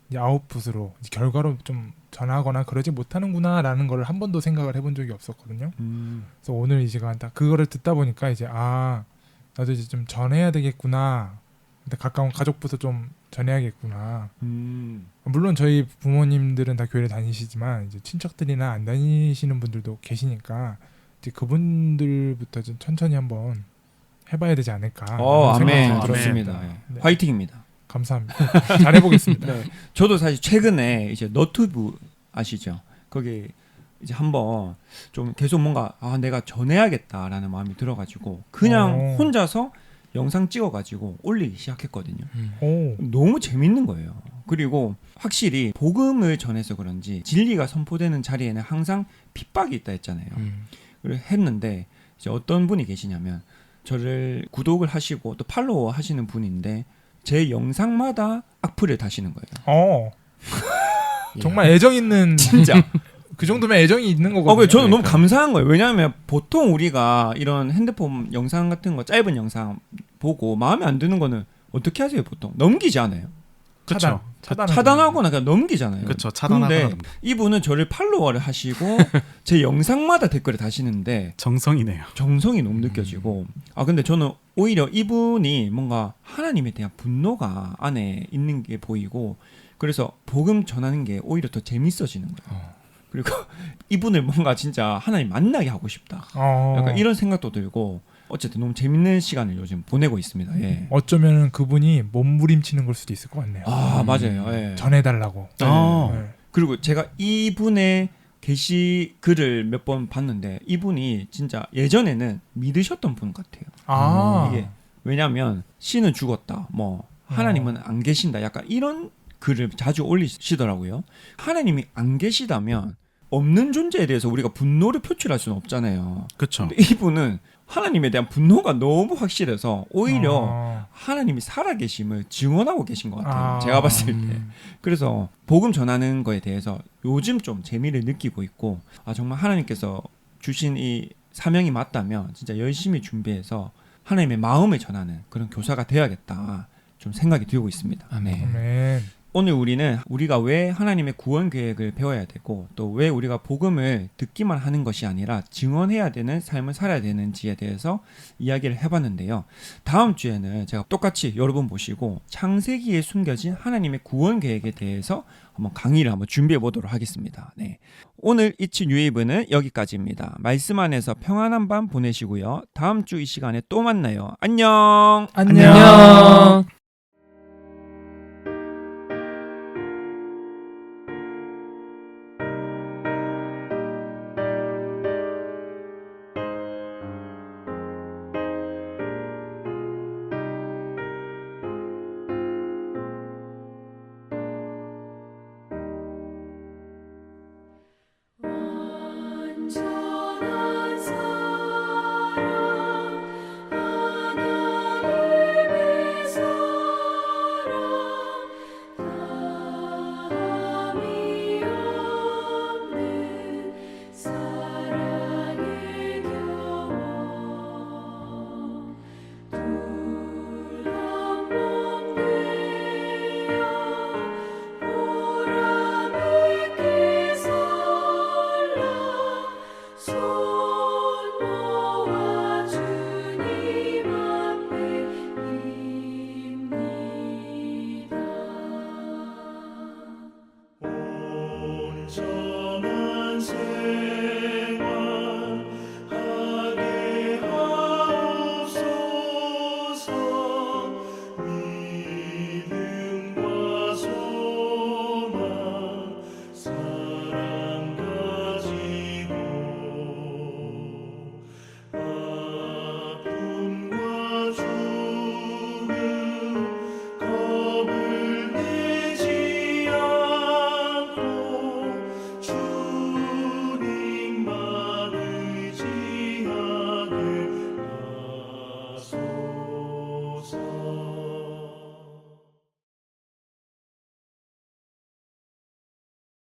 이제 아웃풋으로 이제 결과로 좀 전하거나 그러지 못하는구나라는 걸 한 번도 생각을 해본 적이 없었거든요. 그래서 오늘 이 시간 딱 그거를 듣다 보니까 이제 나도 이제 좀 전해야 되겠구나. 근데 가까운 가족부터 좀 전해야겠구나. 물론 저희 부모님들은 다 교회를 다니시지만 이제 친척들이나 안 다니시는 분들도 계시니까 이제 그분들부터 좀 천천히 한번 해봐야 되지 않을까. 아멘. 들었습니다. 좋습니다. 예. 네. 화이팅입니다. 감사합니다. 잘해보겠습니다. 네. 저도 사실 최근에 이제 너튜브 아시죠? 거기 이제 한번 좀 계속 뭔가 내가 전해야겠다라는 마음이 들어가지고 그냥 혼자서 영상 찍어가지고 올리기 시작했거든요. 오. 너무 재밌는 거예요. 그리고 확실히 복음을 전해서 그런지 진리가 선포되는 자리에는 항상 핍박이 있다 했잖아요. 그걸 했는데 이제 어떤 분이 계시냐면 저를 구독을 하시고 또 팔로워 하시는 분인데 제 영상마다 악플을 다시는 거예요. 정말 애정 있는 진짜. 그 정도면 애정이 있는 거거든요. 저는 너무 감사한 거예요. 왜냐하면 보통 우리가 이런 핸드폰 영상 같은 거 짧은 영상 보고 마음에 안 드는 거는 어떻게 하세요? 보통 넘기지 않아요. 그렇죠. 차단하거나 그냥 넘기잖아요. 그렇죠. 차단하거나. 근데 이분은 저를 팔로워를 하시고 제 영상마다 댓글을 다시는데 정성이네요. 정성이 너무 느껴지고 근데 저는 오히려 이분이 뭔가 하나님에 대한 분노가 안에 있는 게 보이고 그래서 복음 전하는 게 오히려 더 재밌어지는 거예요. 그리고 이분을 뭔가 진짜 하나님 만나게 하고 싶다. 약간 이런 생각도 들고 어쨌든 너무 재밌는 시간을 요즘 보내고 있습니다. 예. 어쩌면 그분이 몸부림치는 걸 수도 있을 것 같네요. 맞아요. 예. 전해달라고. 네. 그리고 제가 이분의 게시글을 몇 번 봤는데 이분이 진짜 예전에는 믿으셨던 분 같아요. 이게 왜냐하면 신은 죽었다, 뭐 하나님은 안 계신다, 약간 이런 글을 자주 올리시더라고요. 하나님이 안 계시다면 없는 존재에 대해서 우리가 분노를 표출할 수는 없잖아요. 그렇죠. 근데 이분은 하나님에 대한 분노가 너무 확실해서 오히려 하나님이 살아계심을 증언하고 계신 것 같아요. 제가 봤을 때. 그래서 복음 전하는 거에 대해서 요즘 좀 재미를 느끼고 있고 정말 하나님께서 주신 이 사명이 맞다면 진짜 열심히 준비해서 하나님의 마음을 전하는 그런 교사가 되어야겠다 좀 생각이 들고 있습니다. 아멘. 오늘 우리가 왜 하나님의 구원 계획을 배워야 되고 또 왜 우리가 복음을 듣기만 하는 것이 아니라 증언해야 되는 삶을 살아야 되는지에 대해서 이야기를 해봤는데요. 다음 주에는 제가 똑같이 여러분 모시고 창세기에 숨겨진 하나님의 구원 계획에 대해서 한번 강의를 한번 준비해 보도록 하겠습니다. 네. 오늘 이치 뉴웨이브는 여기까지입니다. 말씀 안에서 평안한 밤 보내시고요. 다음 주 이 시간에 또 만나요. 안녕. 안녕. 완전한 사랑 하나님에서 소리